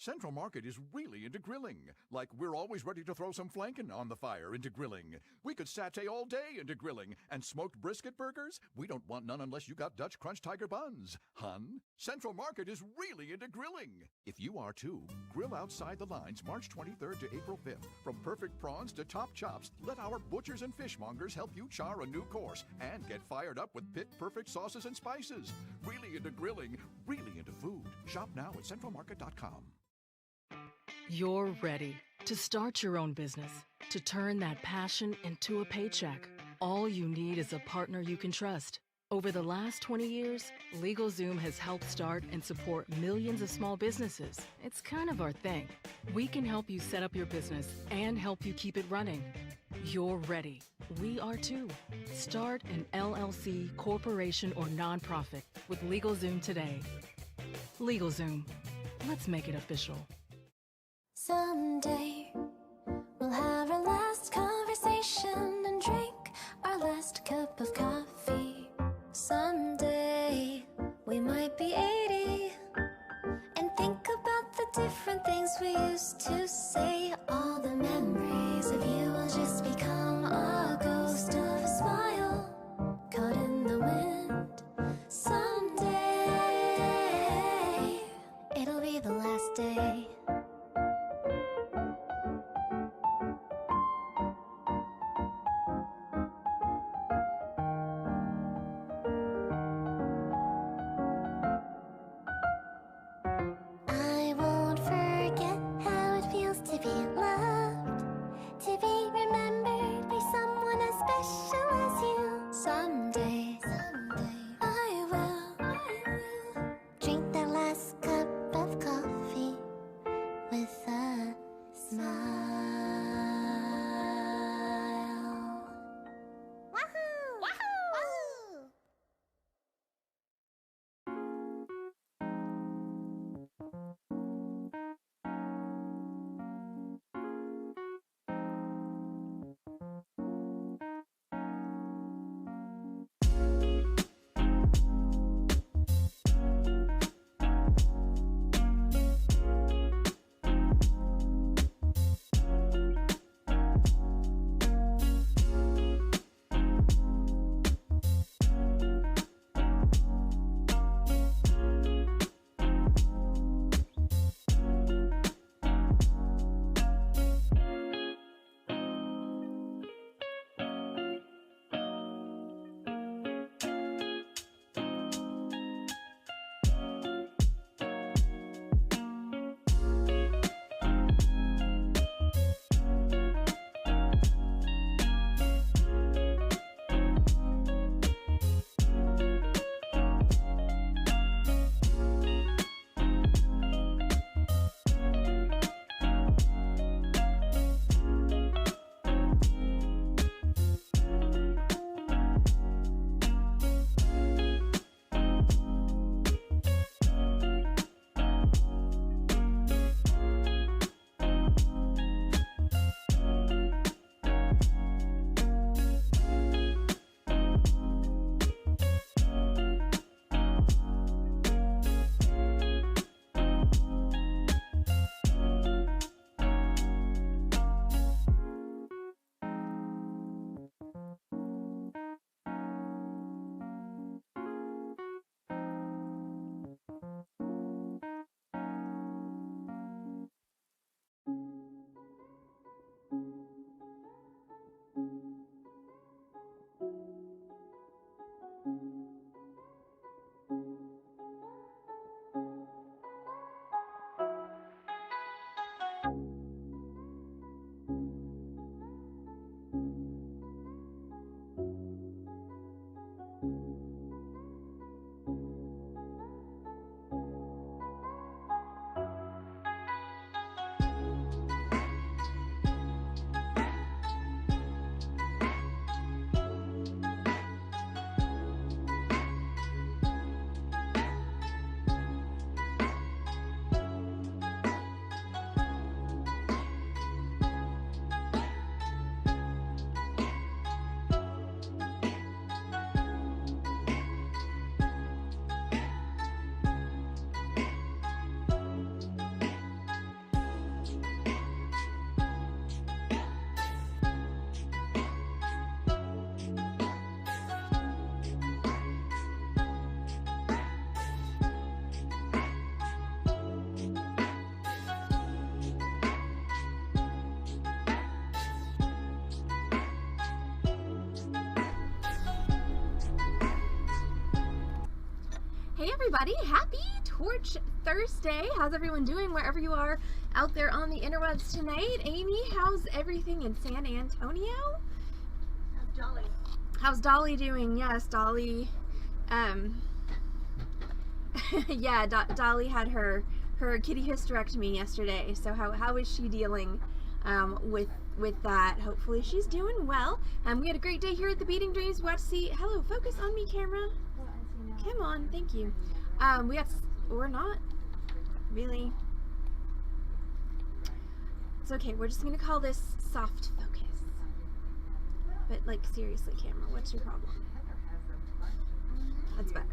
Central Market is really into grilling. Like we're always ready to throw some flankin' on the fire into grilling. We could satay all day into grilling. And smoked brisket burgers? We don't want none unless you got Dutch Crunch Tiger buns. Hun, Central Market is really into grilling. If you are too, grill outside the lines March 23rd to April 5th. From perfect prawns to top chops, let our butchers and fishmongers help you char a new course and get fired up with pit-perfect sauces and spices. Really into grilling, really into food. Shop now at centralmarket.com. You're ready to start your own business, to turn that passion into a paycheck. All you need is a partner you can trust. Over the last 20 years, LegalZoom has helped start and support millions of small businesses. It's kind of our thing. We can help you set up your business and help you keep it running. You're ready. We are too. Start an LLC, corporation, or nonprofit with LegalZoom today. LegalZoom. Let's make it official. Someday, we'll have our last conversation and drink our last cup of coffee. Someday, we might be 80 and think about the different things we used to say. All the memories of you will just become a ghost of a smile caught in the wind. Someday, it'll be the last day. I won't forget how it feels to be loved, to be remembered by someone as special everybody, happy Torch Thursday. How's everyone doing wherever you are out there on the interwebs tonight? Amy, how's everything in San Antonio? How's Dolly? How's Dolly doing? Yes, Dolly, yeah, Dolly had her kitty hysterectomy yesterday, so how is she dealing with that? Hopefully she's doing well. We had a great day here at the Beading Dreams. We got to see, hello, focus on me, camera. Come on, thank you. We're not really. It's okay, we're just gonna call this soft focus. But like, seriously, camera, what's your problem? That's better.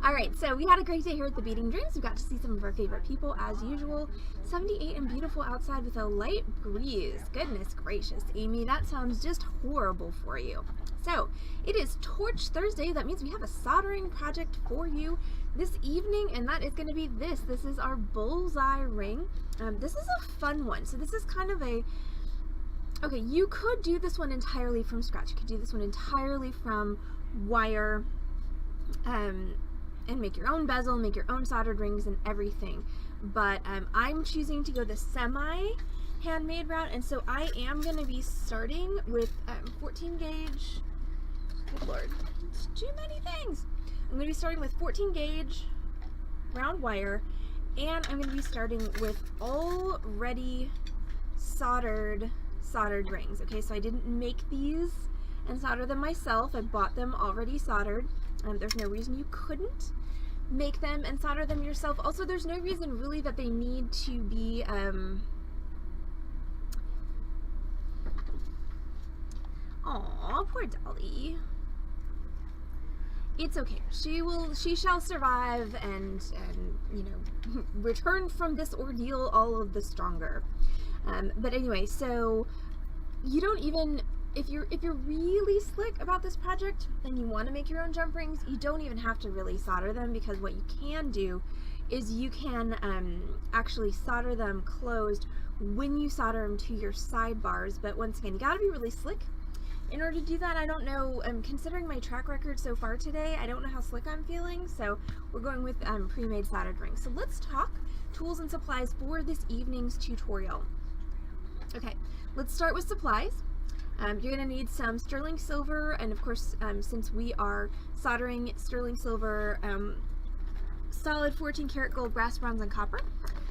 Alright, so we had a great day here at the Beading Dreams. We got to see some of our favorite people as usual. 78 and beautiful outside with a light breeze. Goodness gracious, Amy, that sounds just horrible for you. So, it is Torch Thursday. That means we have a soldering project for you this evening, and that is going to be this. This is our Bullseye ring. This is a fun one. So this is kind of a... Okay, you could do this one entirely from scratch. You could do this one entirely from wire, and make your own bezel, make your own soldered rings and everything. But I'm choosing to go the semi-handmade route, and so I am going to be starting with 14 gauge... Good Lord, it's too many things. I'm going to be starting with 14 gauge round wire, and I'm going to be starting with already soldered rings. Okay, so I didn't make these and solder them myself. I bought them already soldered. There's no reason you couldn't make them and solder them yourself. Also, there's no reason really that they need to be aw, poor Dolly. It's okay. She shall survive and you know, return from this ordeal all of the stronger. But anyway, so you don't even, if you're really slick about this project and you want to make your own jump rings, you don't even have to really solder them, because what you can do is you can actually solder them closed when you solder them to your sidebars. But once again, you got to be really slick in order to do that. I don't know, considering my track record so far today, I don't know how slick I'm feeling, so we're going with pre-made soldered rings. So let's talk tools and supplies for this evening's tutorial. Okay, let's start with supplies. You're going to need some sterling silver, and of course, since we are soldering sterling silver, solid 14 karat gold, brass, bronze, and copper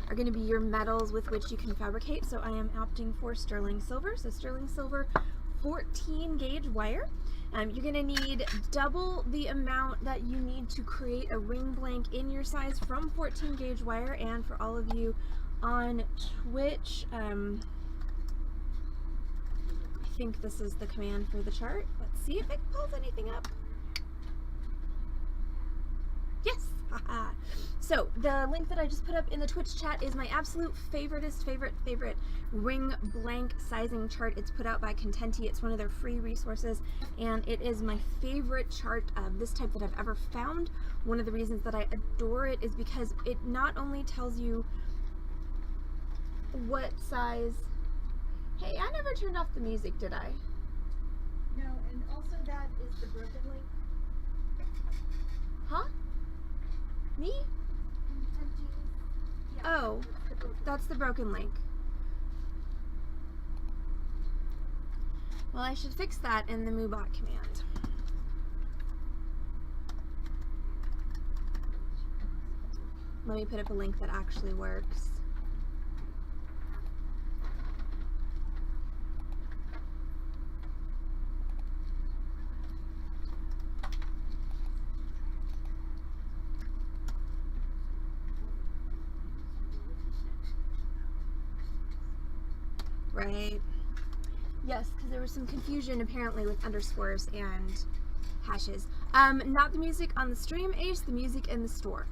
are going to be your metals with which you can fabricate. So I am opting for sterling silver. So sterling silver, 14 gauge wire. You're going to need double the amount that you need to create a ring blank in your size from 14 gauge wire. And for all of you on Twitch, I think this is the command for the chart. Let's see if it pulls anything up. Yes! Haha. So the link that I just put up in the Twitch chat is my absolute favorite ring blank sizing chart. It's put out by Contenti. It's one of their free resources, and it is my favorite chart of this type that I've ever found. One of the reasons that I adore it is because it not only tells you what size... Hey, I never turned off the music, did I? No, and also that is the broken link. Huh? Me? Yeah, Oh, that's the broken link. Well, I should fix that in the MooBot command. Let me put up a link that actually works. Right. Yes, because there was some confusion apparently with underscores and hashes. Not the music on the stream, Ace, the music in the store.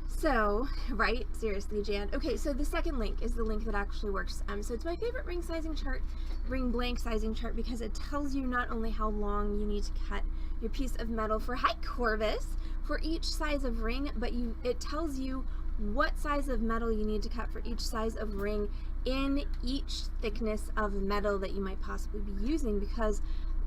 So, right, seriously, Jan. Okay, so the second link is the link that actually works. So it's my favorite ring sizing chart, ring blank sizing chart, because it tells you not only how long you need to cut your piece of metal for, hi Corvus, for each size of ring, but it tells you what size of metal you need to cut for each size of ring in each thickness of metal that you might possibly be using, because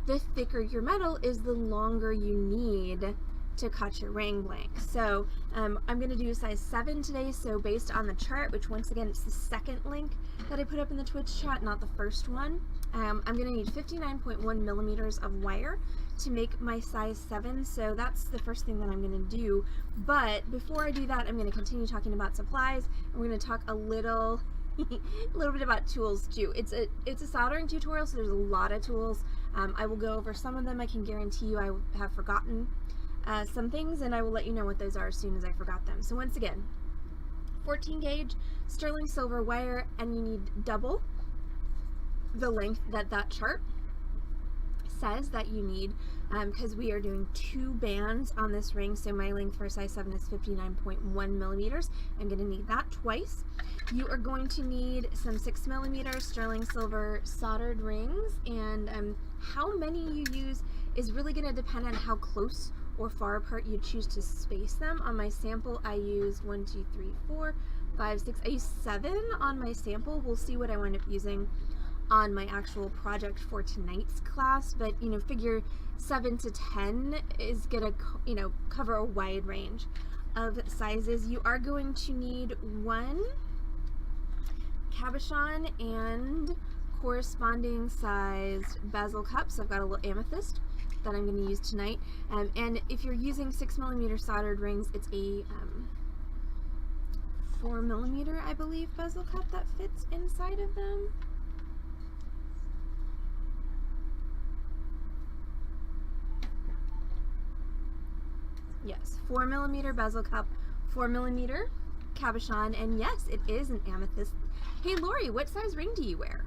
the thicker your metal is, the longer you need to cut your ring blank. So I'm going to do a size 7 today, so based on the chart, which once again it's the second link that I put up in the Twitch chat, not the first one, I'm going to need 59.1 millimeters of wire to make my size 7, so that's the first thing that I'm going to do. But before I do that, I'm going to continue talking about supplies, and we're going to talk a little bit about tools too. It's a soldering tutorial, so there's a lot of tools. I will go over some of them. I can guarantee you I have forgotten some things, and I will let you know what those are as soon as I forgot them. So once again, 14 gauge sterling silver wire, and you need double the length that chart says that you need, because we are doing 2 bands on this ring. So my length for size 7 is 59.1 millimeters. I'm going to need that twice. You are going to need some 6 millimeter sterling silver soldered rings, and how many you use is really going to depend on how close or far apart you choose to space them. On my sample, I used 1, 2, 3, 4, 5, 6. I used 7 on my sample. We'll see what I wind up using on my actual project for tonight's class, but you know, figure 7 to 10 is gonna, you know, cover a wide range of sizes. You are going to need 1 cabochon and corresponding sized bezel cups. I've got a little amethyst that I'm going to use tonight, and if you're using 6 millimeter soldered rings, it's a 4 millimeter, I believe, bezel cup that fits inside of them. Yes, 4 millimeter bezel cup, 4 millimeter cabochon, and yes, it is an amethyst. Hey Lori, what size ring do you wear?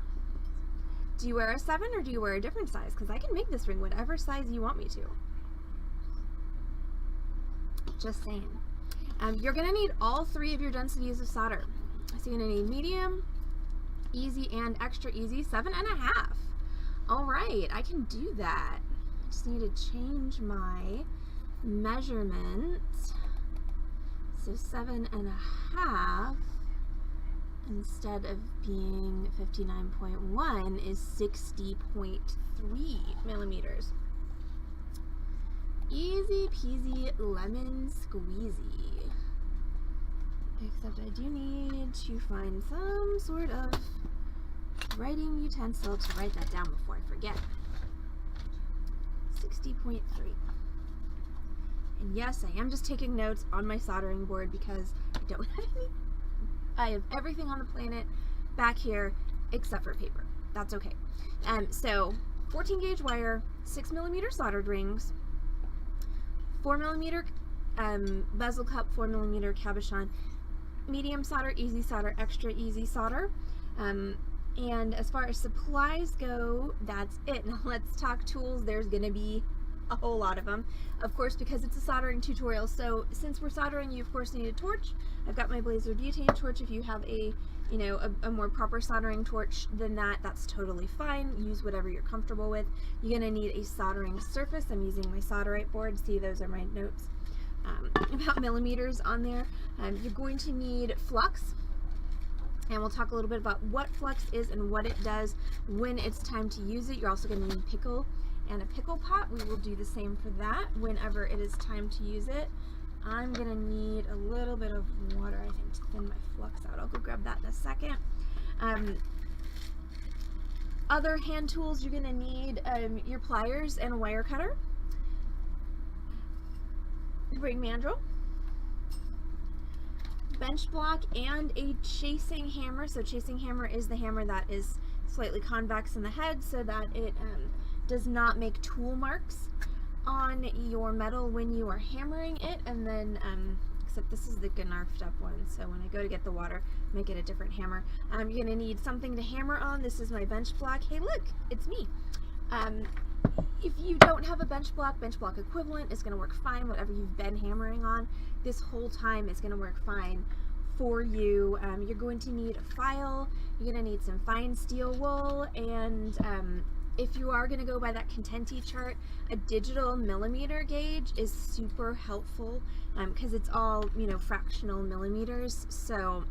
Do you wear a 7 or do you wear a different size? Because I can make this ring whatever size you want me to. Just saying. You're going to need all 3 of your densities of solder. So you're going to need medium, easy, and extra easy, 7.5. All right, I can do that. I just need to change my measurement. So 7.5 instead of being 59.1 is 60.3 millimeters. Easy peasy lemon squeezy. Except I do need to find some sort of writing utensil to write that down before I forget. 60.3. And yes, I am just taking notes on my soldering board because I don't have any. I have everything on the planet back here except for paper. That's okay. So 14 gauge wire, 6 millimeter soldered rings, 4 millimeter bezel cup, 4 millimeter cabochon, medium solder, easy solder, extra easy solder. And as far as supplies go, that's it. Now let's talk tools. There's gonna be a whole lot of them, of course, because it's a soldering tutorial. So since we're soldering, you of course need a torch. I've got my Blazer butane torch. If you have a, you know, a more proper soldering torch than that, that's totally fine. Use whatever you're comfortable with. You're gonna need a soldering surface. I'm using my solderite board. See, those are my notes about millimeters on there. You're going to need flux, and we'll talk a little bit about what flux is and what it does when it's time to use it. You're also going to need pickle and a pickle pot. We will do the same for that whenever it is time to use it. I'm going to need a little bit of water, I think, to thin my flux out. I'll go grab that in a second. Other hand tools, you're going to need your pliers and a wire cutter, ring mandrel, bench block, and a chasing hammer. So chasing hammer is the hammer that is slightly convex in the head so that it does not make tool marks on your metal when you are hammering it. And then except this is the Gnarfed up one, so when I go to get the water, make it a different hammer. You're gonna need something to hammer on. This is my bench block. Hey look, it's me. If you don't have a bench block equivalent is going to work fine. Whatever you've been hammering on this whole time is going to work fine for you. You're going to need a file. You're going to need some fine steel wool, and if you are going to go by that Contenti chart, a digital millimeter gauge is super helpful because it's all, you know, fractional millimeters. So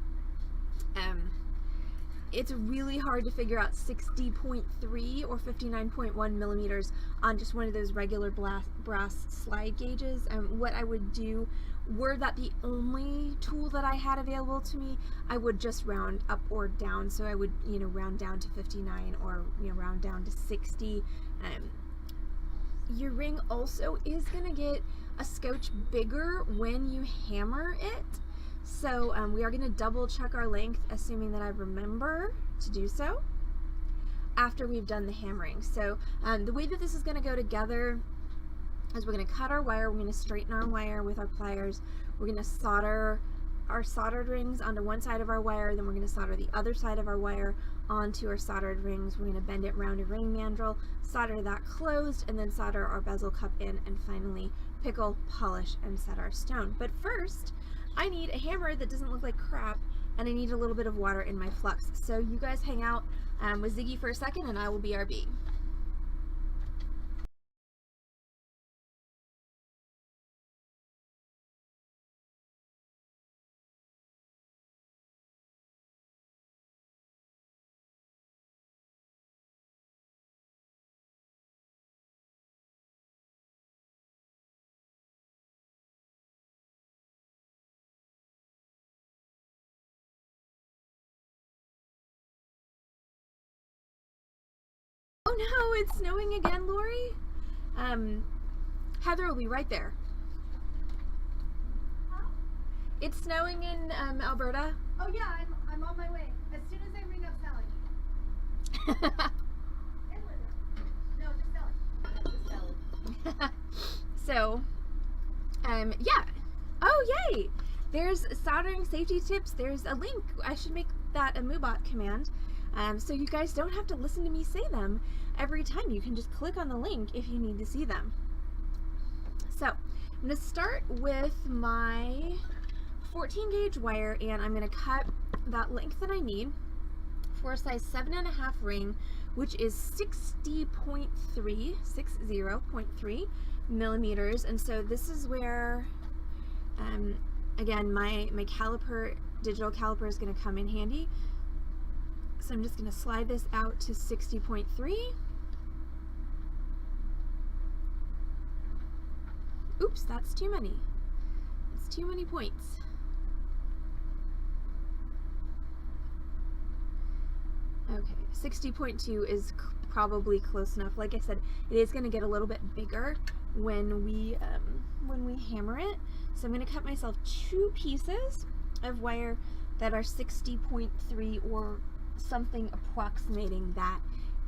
it's really hard to figure out 60.3 or 59.1 millimeters on just one of those regular brass slide gauges. And what I would do, were that the only tool that I had available to me, I would just round up or down. So I would, you know, round down to 59 or, you know, round down to 60. Your ring also is gonna get a scotch bigger when you hammer it. So we are gonna double check our length, assuming that I remember to do so after we've done the hammering. So the way that this is gonna go together is we're gonna cut our wire, we're gonna straighten our wire with our pliers, we're gonna solder our soldered rings onto one side of our wire, then we're gonna solder the other side of our wire onto our soldered rings. We're gonna bend it around a ring mandrel, solder that closed, and then solder our bezel cup in, and finally pickle, polish, and set our stone. But first, I need a hammer that doesn't look like crap, and I need a little bit of water in my flux. So you guys hang out with Ziggy for a second, and I will BRB. Oh no, it's snowing again, Lori. Heather will be right there. It's snowing in Alberta. Oh yeah, I'm on my way. As soon as I ring up Sally. And Linda. No, just Sally. Just Sally. So, yeah. Oh, yay! There's soldering safety tips. There's a link. I should make that a MooBot command. So you guys don't have to listen to me say them every time. You can just click on the link if you need to see them. So I'm going to start with my 14 gauge wire, and I'm going to cut that length that I need for a size 7.5 ring, which is 60.3 millimeters. And so this is where, again, my caliper, digital caliper, is going to come in handy. So I'm just going to slide this out to 60.3. Oops, that's too many. It's too many points. Okay, 60.2 is probably close enough. Like I said, it is going to get a little bit bigger when we hammer it. So I'm going to cut myself 2 pieces of wire that are 60.3 or something approximating that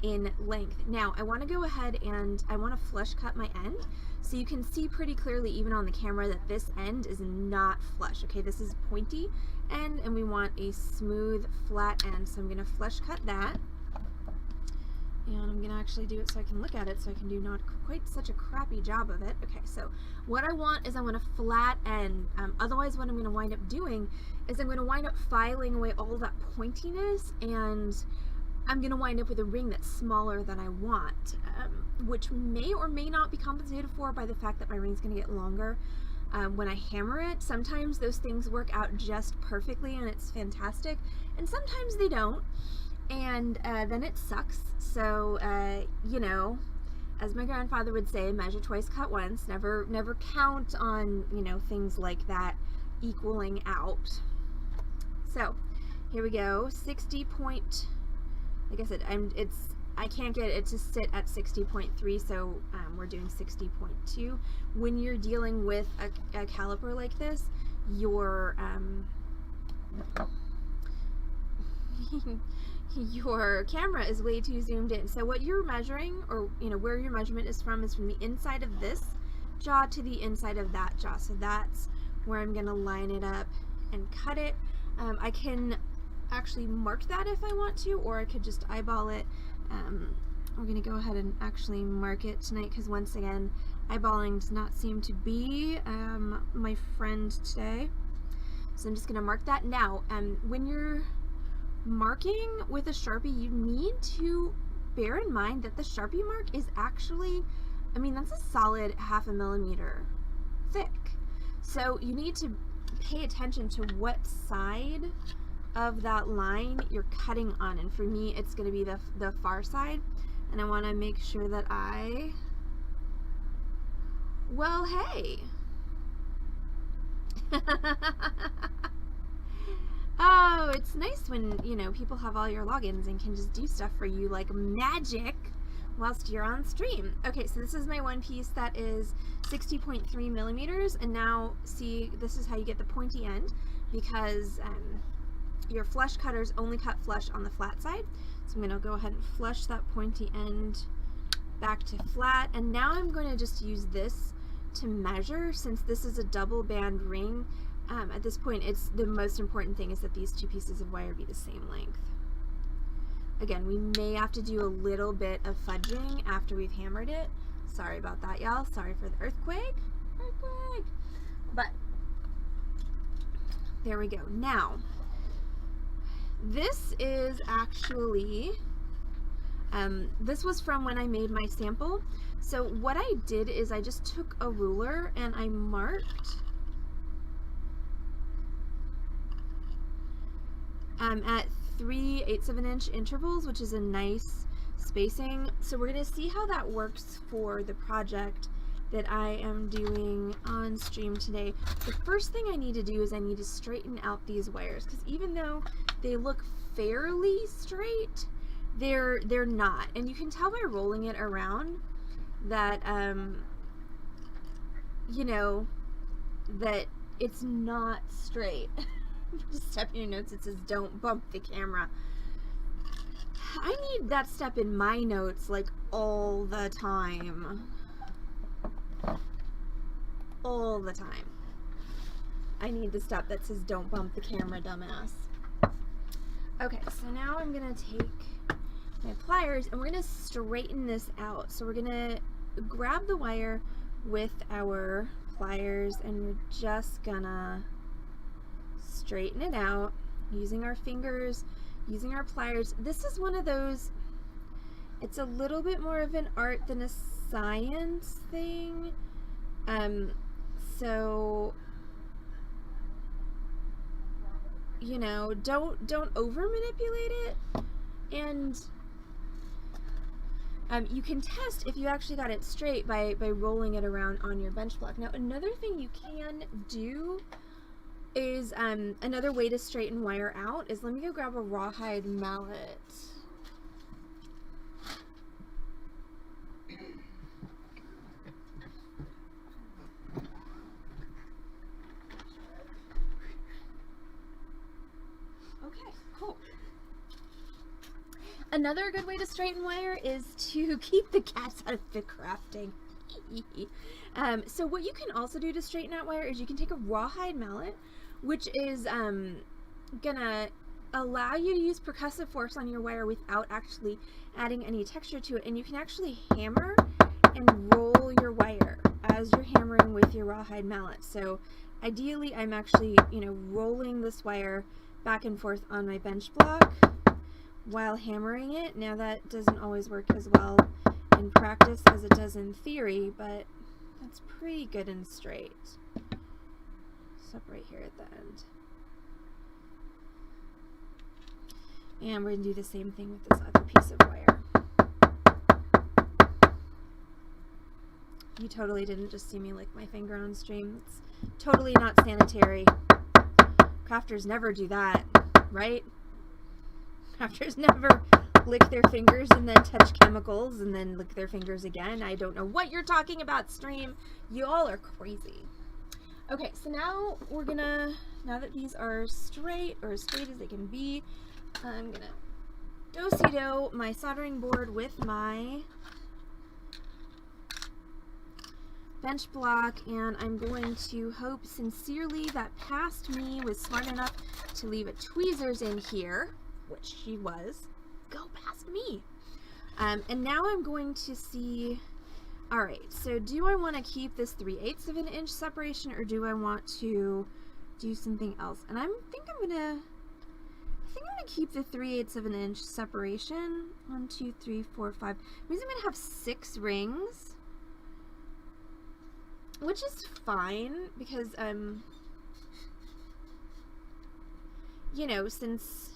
in length. Now I want to go ahead and I want to flush cut my end, so you can see pretty clearly even on the camera that this end is not flush. Okay, this is pointy end and we want a smooth flat end, so I'm going to flush cut that, and I'm going to actually do it so I can look at it, so I can do not quite such a crappy job of it. Okay, so what I want is I want a flat end. Otherwise what I'm going to wind up doing is I'm going to wind up filing away all that pointiness, and I'm going to wind up with a ring that's smaller than I want, which may or may not be compensated for by the fact that my ring's going to get longer when I hammer it. Sometimes those things work out just perfectly and it's fantastic, and sometimes they don't, and then it sucks. So you know, as my grandfather would say, measure twice, cut once. Never count on, you know, things like that equaling out. So here we go. 60 point, like I said, I can't get it to sit at 60.3, so we're doing 60.2. When you're dealing with a caliper like this, your your camera is way too zoomed in. So what you're measuring, or you know, where your measurement is from the inside of this jaw to the inside of that jaw. So that's where I'm gonna line it up and cut it. I can actually mark that if I want to, or I could just eyeball it. We're gonna go ahead and actually mark it tonight, because once again, eyeballing does not seem to be my friend today. So I'm just gonna mark that now. When you're marking with a Sharpie, you need to bear in mind that the Sharpie mark is actually, I mean, that's a solid 0.5 millimeter thick. So you need to pay attention to what side of that line you're cutting on, and for me it's going to be the far side, and I want to make sure that well, hey. Oh, it's nice when, you know, people have all your logins and can just do stuff for you like magic whilst you're on stream. Okay, so this is my one piece that is 60.3 millimeters, and now see, this is how you get the pointy end, because your flush cutters only cut flush on the flat side. So I'm going to go ahead and flush that pointy end back to flat, and now I'm going to just use this to measure, since this is a double band ring. At this point, it's the most important thing is that these two pieces of wire be the same length. Again, we may have to do a little bit of fudging after we've hammered it. Sorry about that, y'all. Sorry for the earthquake. But there we go. Now, this is actually, this was from when I made my sample. So what I did is I just took a ruler and I marked at 3/8 of an inch intervals, which is a nice spacing. So we're going to see how that works for the project that I am doing on stream today. The first thing I need to do is I need to straighten out these wires, because even though they look fairly straight, they're not. And you can tell by rolling it around that you know, that it's not straight. Just step in your notes, it says don't bump the camera. I need that step in my notes like all the time. All the time. I need the step that says don't bump the camera, dumbass. Okay, so now I'm gonna take my pliers and we're gonna straighten this out. So we're gonna grab the wire with our pliers and we're just gonna straighten it out using our fingers, using our pliers. This is one of those, it's a little bit more of an art than a science thing. So, you know, don't over manipulate it, and you can test if you actually got it straight by rolling it around on your bench block. Now, another thing you can do is, another way to straighten wire out is, let me go grab a rawhide mallet. Okay, cool. Another good way to straighten wire is to keep the cats out of the crafting. So what you can also do to straighten out wire is you can take a rawhide mallet, which is gonna allow you to use percussive force on your wire without actually adding any texture to it, and you can actually hammer and roll your wire as you're hammering with your rawhide mallet. So ideally I'm actually, you know, rolling this wire back and forth on my bench block while hammering it. Now that doesn't always work as well in practice as it does in theory, but that's pretty good and straight. Stop right here at the end. And we're going to do the same thing with this other piece of wire. You totally didn't just see me lick my finger on stream. It's totally not sanitary. Crafters never do that, right? Crafters never lick their fingers and then touch chemicals and then lick their fingers again. I don't know what you're talking about, stream. You all are crazy. Okay, so now we're gonna, now that these are straight, or as straight as they can be, I'm gonna do-si-do my soldering board with my bench block, and I'm going to hope sincerely that past me was smart enough to leave a tweezers in here, which she was. Go past me. And now I'm going to see, all right, so do I want to keep this 3/8 of an inch separation, or do I want to do something else? And I think I'm gonna keep the 3/8 of an inch separation. 1, 2, 3, 4, 5. Means I'm gonna have 6 rings, which is fine because you know, since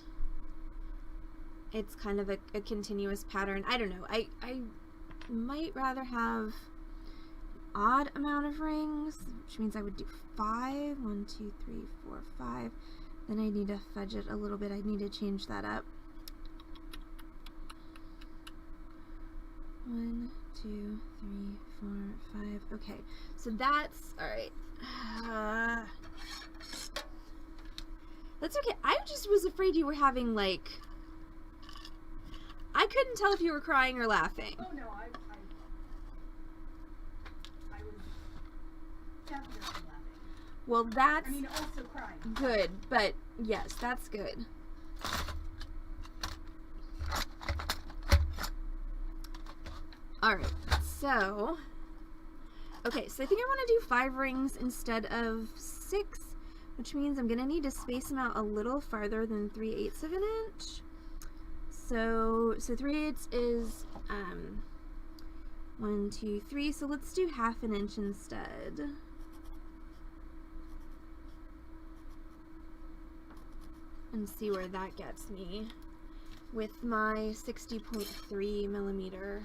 it's kind of a continuous pattern, I don't know, I might rather have odd amount of rings, which means I would do 5. 1, 2, 3, 4, 5. Then I need to fudge it a little bit. I need to change that up. 1, 2, 3, 4, 5. Okay, so that's all right. That's okay. I just was afraid you were having, like, I couldn't tell if you were crying or laughing. Oh no, I was definitely laughing. Well, that's I mean, also crying. good, but yes, that's good. All right, so, okay, so I think I want to do 5 rings instead of 6, which means I'm going to need to space them out a little farther than 3/8 of an inch. So 3/8 is 1, 2, 3. So let's do 1/2 an inch instead. And see where that gets me with my 60.3 millimeter.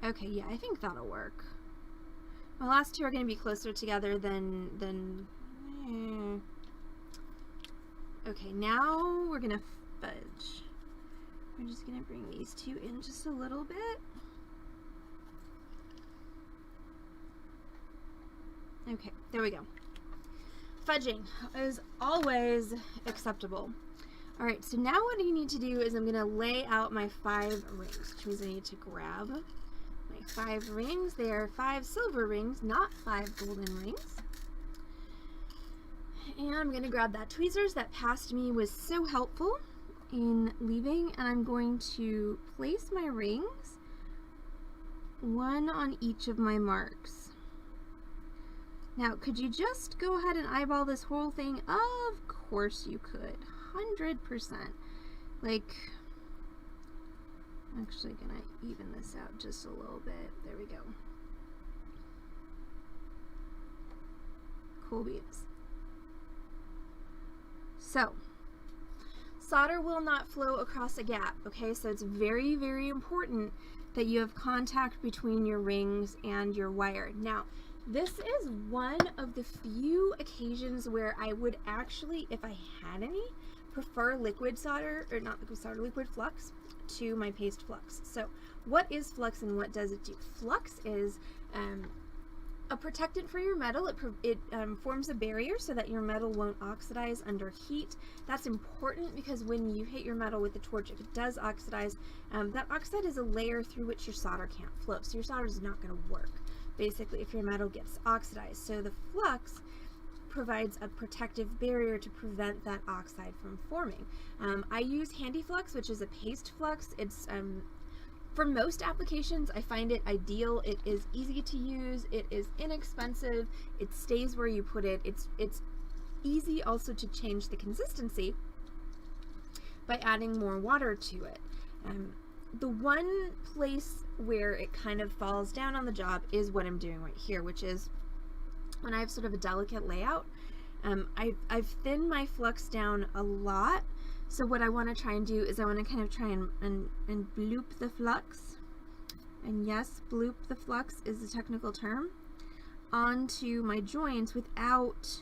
Okay, yeah, I think that'll work. My last two are going to be closer together than Okay, now we're gonna fudge. We're just gonna bring these two in just a little bit. Okay, there we go. Fudging is always acceptable. All right, so now what I need to do is I'm gonna lay out my 5 rings, which means I need to grab my 5 rings. They are 5 silver rings, not 5 golden rings. And I'm going to grab that tweezers that past me was so helpful in leaving, and I'm going to place my rings, one on each of my marks. Now, could you just go ahead and eyeball this whole thing? Of course you could. 100%. Like, I'm actually going to even this out just a little bit. There we go. Cool beans. So, solder will not flow across a gap, okay? So it's very, very important that you have contact between your rings and your wire. Now, this is one of the few occasions where I would actually, if I had any, prefer liquid solder, or not liquid solder, liquid flux to my paste flux. So what is flux and what does it do? Flux is a protectant for your metal. It forms a barrier so that your metal won't oxidize under heat. That's important because when you hit your metal with the torch, if it does oxidize, that oxide is a layer through which your solder can't flow. So your solder is not going to work, basically, if your metal gets oxidized. So the flux provides a protective barrier to prevent that oxide from forming. I use Handy Flux, which is a paste flux. It's for most applications, I find it ideal. It is easy to use. It is inexpensive. It stays where you put it. It's easy also to change the consistency by adding more water to it. The one place where it kind of falls down on the job is what I'm doing right here, which is when I have sort of a delicate layout. I've thinned my flux down a lot. So what I want to try and do is I want to kind of try and bloop the flux, and yes, bloop the flux is a technical term, onto my joints without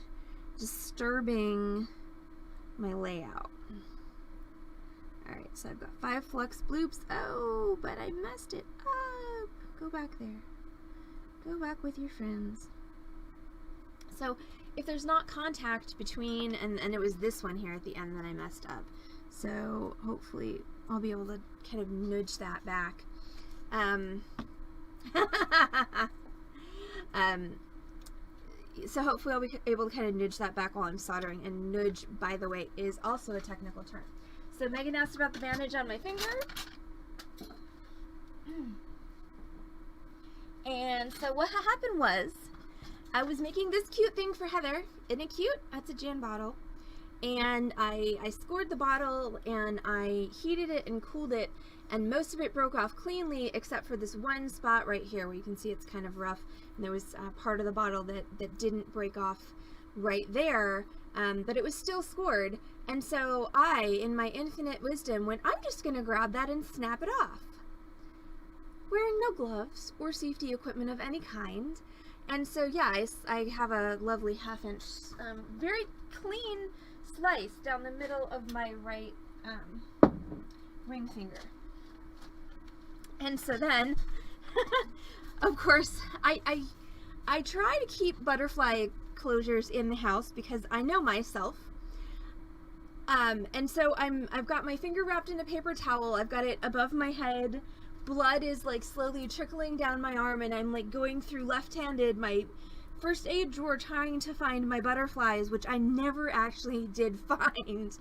disturbing my layout. Alright, so I've got 5 flux bloops. Oh, but I messed it up. Go back there. Go back with your friends. So if there's not contact between, and it was this one here at the end that I messed up, so hopefully I'll be able to kind of nudge that back. So hopefully I'll be able to kind of nudge that back while I'm soldering, and nudge, by the way, is also a technical term. So Megan asked about the bandage on my finger. And so what happened was, I was making this cute thing for Heather. Isn't it cute? That's a gin bottle. And I scored the bottle and I heated it and cooled it, and most of it broke off cleanly except for this one spot right here where you can see it's kind of rough, and there was part of the bottle that didn't break off right there, but it was still scored. And so I, in my infinite wisdom, went, I'm just going to grab that and snap it off, wearing no gloves or safety equipment of any kind. And so, yeah, I have a lovely 1/2 inch, very clean slice down the middle of my right ring finger. And so then, of course, I try to keep butterfly closures in the house because I know myself. And so I've got my finger wrapped in a paper towel. I've got it above my head. Blood is like slowly trickling down my arm, and I'm like going through left-handed my first aid drawer trying to find my butterflies, which I never actually did find.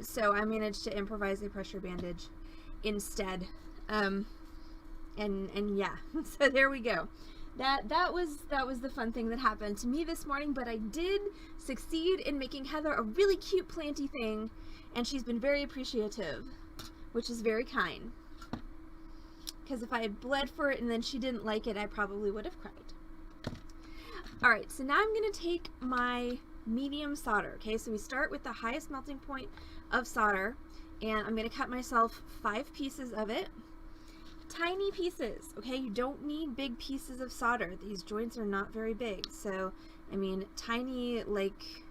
So I managed to improvise a pressure bandage instead. And yeah, so there we go. That was the fun thing that happened to me this morning, but I did succeed in making Heather a really cute planty thing, and she's been very appreciative, which is very kind. Because if I had bled for it and then she didn't like it, I probably would have cried. Alright, so now I'm going to take my medium solder. Okay, so we start with the highest melting point of solder, and I'm going to cut myself 5 pieces of it. Tiny pieces, okay? You don't need big pieces of solder. These joints are not very big. So, I mean, tiny, like,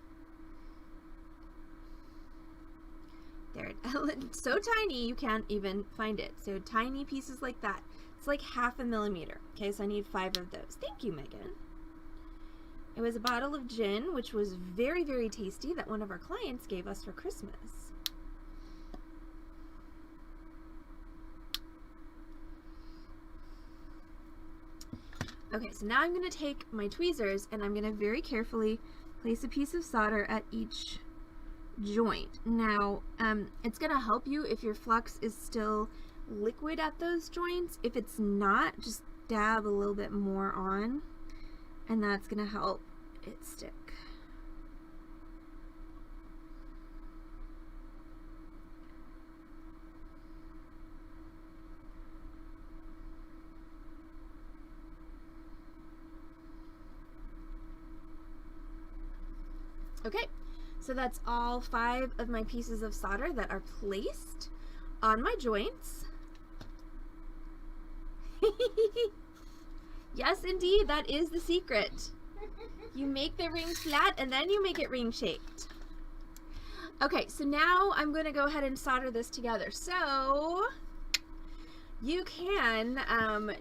there, so tiny you can't even find it. So tiny pieces like that. It's like 1/2 millimeter. Okay, so I need 5 of those. Thank you, Megan. It was a bottle of gin, which was very, very tasty, that one of our clients gave us for Christmas. Okay, so now I'm going to take my tweezers and I'm going to very carefully place a piece of solder at each joint. Now, it's going to help you if your flux is still liquid at those joints. If it's not, just dab a little bit more on, and that's going to help it stick. Okay, so that's all 5 of my pieces of solder that are placed on my joints. Yes, indeed, that is the secret. You make the ring flat and then you make it ring shaped. Okay, so now I'm going to go ahead and solder this together. So you can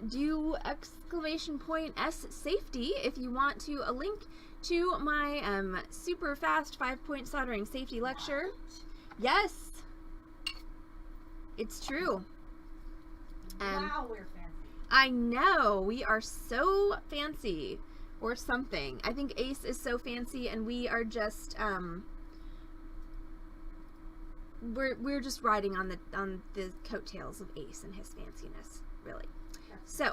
do !S safety if you want to a link to my super fast 5-point soldering safety lecture. Yes, it's true. Wow, we're fancy. I know, we are so fancy, or something. I think Ace is so fancy, and we are just we're just riding on the coattails of Ace and his fanciness, really. So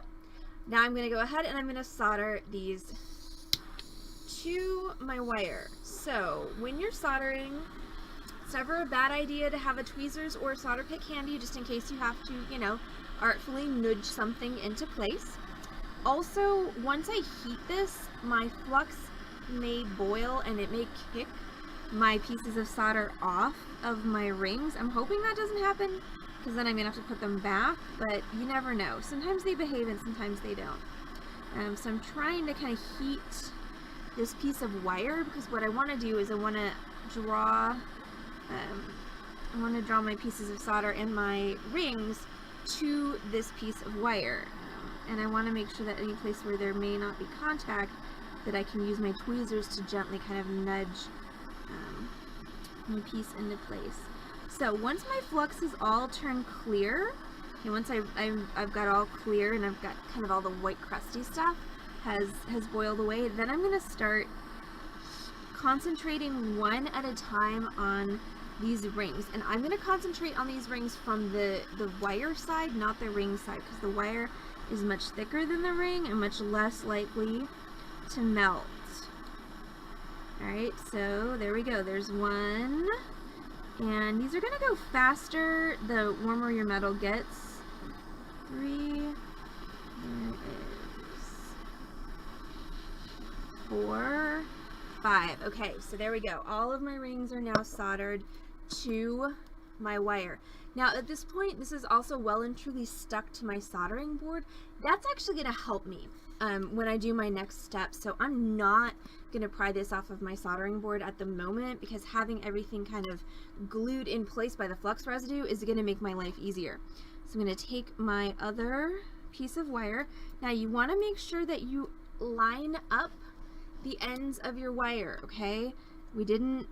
now I'm going to go ahead and I'm going to solder these to my wire. So when you're soldering, it's never a bad idea to have a tweezers or a solder pick handy, just in case you have to, you know, artfully nudge something into place. Also, once I heat this, my flux may boil and it may kick my pieces of solder off of my rings. I'm hoping that doesn't happen, because then I'm going to have to put them back, but you never know. Sometimes they behave and sometimes they don't. So I'm trying to kind of heat this piece of wire, because what I want to do is I want to draw my pieces of solder and my rings to this piece of wire, and I want to make sure that any place where there may not be contact, that I can use my tweezers to gently kind of nudge my piece into place. So once my flux is all turned clear, and once I've got all clear and I've got kind of all the white crusty stuff has boiled away, then I'm going to start concentrating one at a time on these rings. And I'm going to concentrate on these rings from the wire side, not the ring side, because the wire is much thicker than the ring and much less likely to melt. Alright, so there we go. There's one. And these are going to go faster the warmer your metal gets. 3. There is 4. 5. Okay, so there we go. All of my rings are now soldered to my wire. Now at this point, this is also well and truly stuck to my soldering board. That's actually going to help me when I do my next step. So I'm not going to pry this off of my soldering board at the moment, because having everything kind of glued in place by the flux residue is going to make my life easier. So I'm going to take my other piece of wire. Now you want to make sure that you line up the ends of your wire, okay? We didn't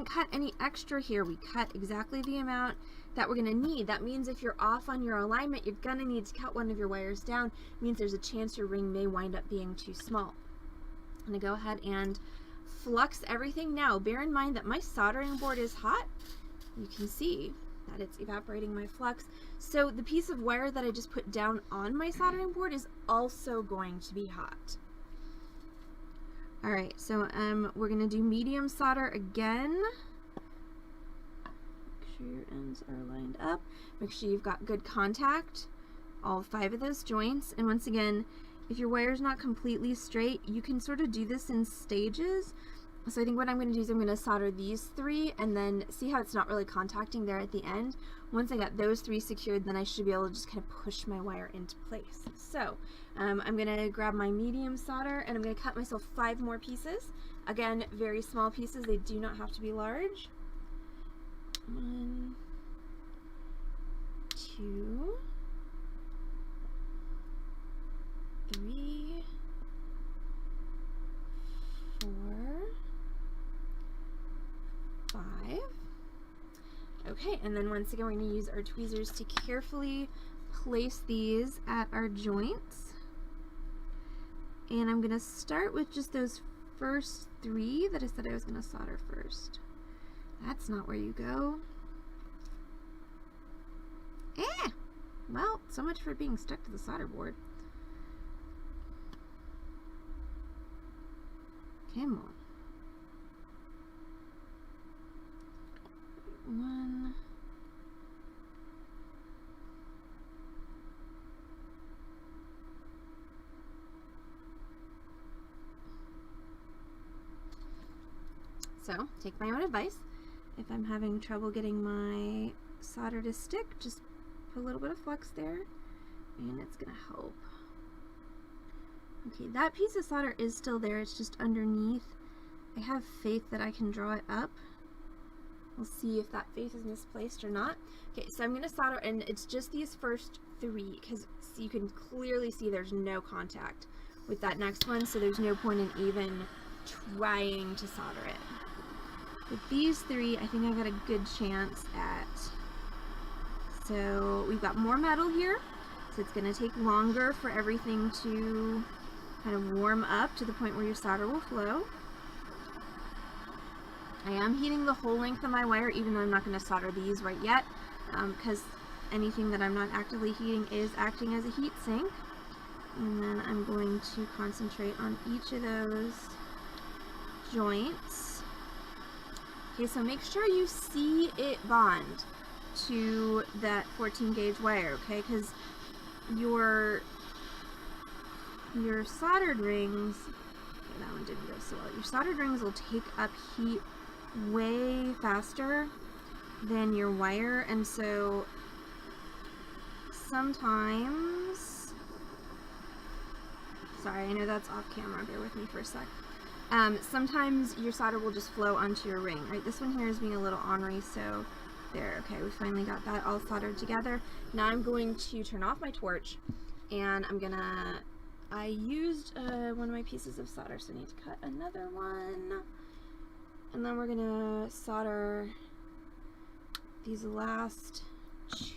cut any extra here. We cut exactly the amount that we're going to need. That means if you're off on your alignment, you're going to need to cut one of your wires down. It means there's a chance your ring may wind up being too small. I'm going to go ahead and flux everything. Now, bear in mind that my soldering board is hot. You can see that it's evaporating my flux. So the piece of wire that I just put down on my soldering board is also going to be hot. All right, so we're going to do medium solder again. Make sure your ends are lined up. Make sure you've got good contact, all 5 of those joints. And once again, if your wire is not completely straight, you can sort of do this in stages. So I think what I'm going to do is I'm going to solder these 3 and then see how it's not really contacting there at the end. Once I got those 3 secured, then I should be able to just kind of push my wire into place. So I'm going to grab my medium solder and I'm going to cut myself 5 more pieces. Again, very small pieces. They do not have to be large. 1, 2, 3, 4, 5. Okay, and then once again we're going to use our tweezers to carefully place these at our joints. And I'm going to start with just those first 3 that I said I was going to solder first. That's not where you go. Well, so much for being stuck to the solder board. Come on. 1. So, take my own advice. If I'm having trouble getting my solder to stick, just put a little bit of flux there, and it's gonna help. Okay, that piece of solder is still there, it's just underneath. I have faith that I can draw it up. We'll see if that faith is misplaced or not. Okay, so I'm gonna solder, and it's just these first 3, because you can clearly see there's no contact with that next one, so there's no point in even trying to solder it. With these 3, I think I got a good chance at. So we've got more metal here, so it's going to take longer for everything to kind of warm up to the point where your solder will flow. I am heating the whole length of my wire, even though I'm not going to solder these right yet, because anything that I'm not actively heating is acting as a heat sink. And then I'm going to concentrate on each of those joints. Okay, so make sure you see it bond to that 14 gauge wire, okay? Because your soldered rings, okay, that one didn't go so well. Your soldered rings will take up heat way faster than your wire, and so sometimes, sorry, I know that's off camera, bear with me for a sec. Sometimes your solder will just flow onto your ring, right? This one here is being a little ornery, so there, okay, we finally got that all soldered together. Now I'm going to turn off my torch, and I used one of my pieces of solder, so I need to cut another one. And then we're gonna solder these last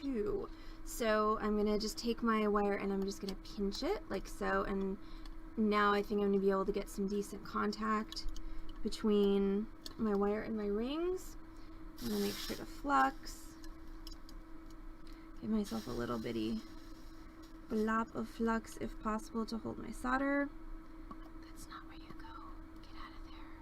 2. So I'm gonna just take my wire and I'm just gonna pinch it like so, and now I think I'm going to be able to get some decent contact between my wire and my rings. I'm going to make sure to flux. Give myself a little bitty blob of flux if possible to hold my solder. That's not where you go. Get out of there.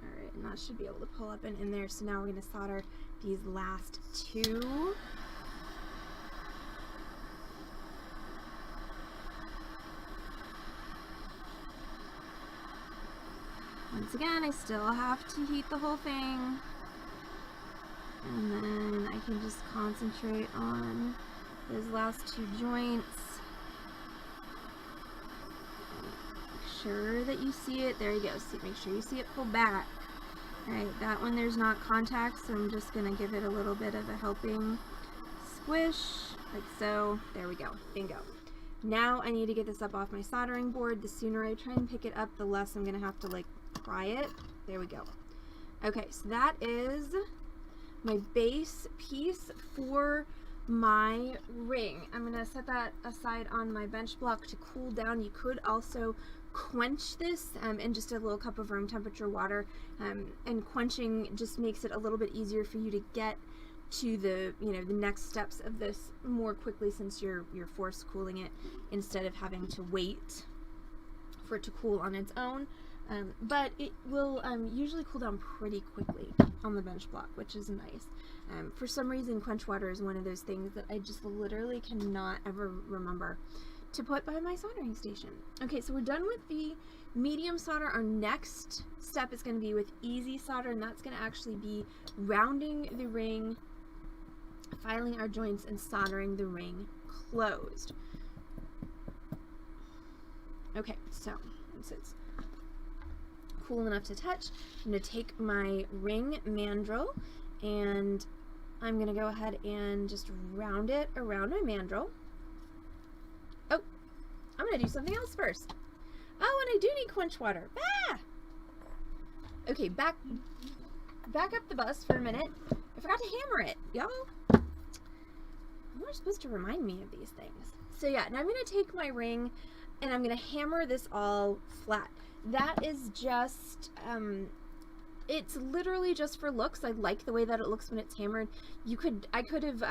Alright, and that should be able to pull up and in there. So now we're going to solder these last 2. Once again, I still have to heat the whole thing. And then I can just concentrate on those last 2 joints. Make sure that you see it. There you go. See, make sure you see it pull back. Alright, that one there's not contact, so I'm just going to give it a little bit of a helping squish, like so. There we go. Bingo. Now I need to get this up off my soldering board. The sooner I try and pick it up, the less I'm going to have to like pry it. There we go. Okay, so that is my base piece for my ring. I'm going to set that aside on my bench block to cool down. You could also quench this in just a little cup of room temperature water, and quenching just makes it a little bit easier for you to get to the the next steps of this more quickly, since you're force cooling it instead of having to wait for it to cool on its own. But it will usually cool down pretty quickly on the bench block, which is nice. For some reason, quench water is one of those things that I just literally cannot ever remember to put by my soldering station. Okay, so we're done with the medium solder. Our next step is going to be with easy solder, and that's going to actually be rounding the ring, filing our joints, and soldering the ring closed. Okay, so once it's cool enough to touch, I'm going to take my ring mandrel and I'm going to go ahead and just round it around my mandrel. Oh, I'm going to do something else first. Oh, and I do need quench water. Ah! Okay, back up the bus for a minute. I forgot to hammer it, y'all. You're supposed to remind me of these things. So yeah, now I'm going to take my ring and I'm going to hammer this all flat. That is just, it's literally just for looks. I like the way that it looks when it's hammered. I could have,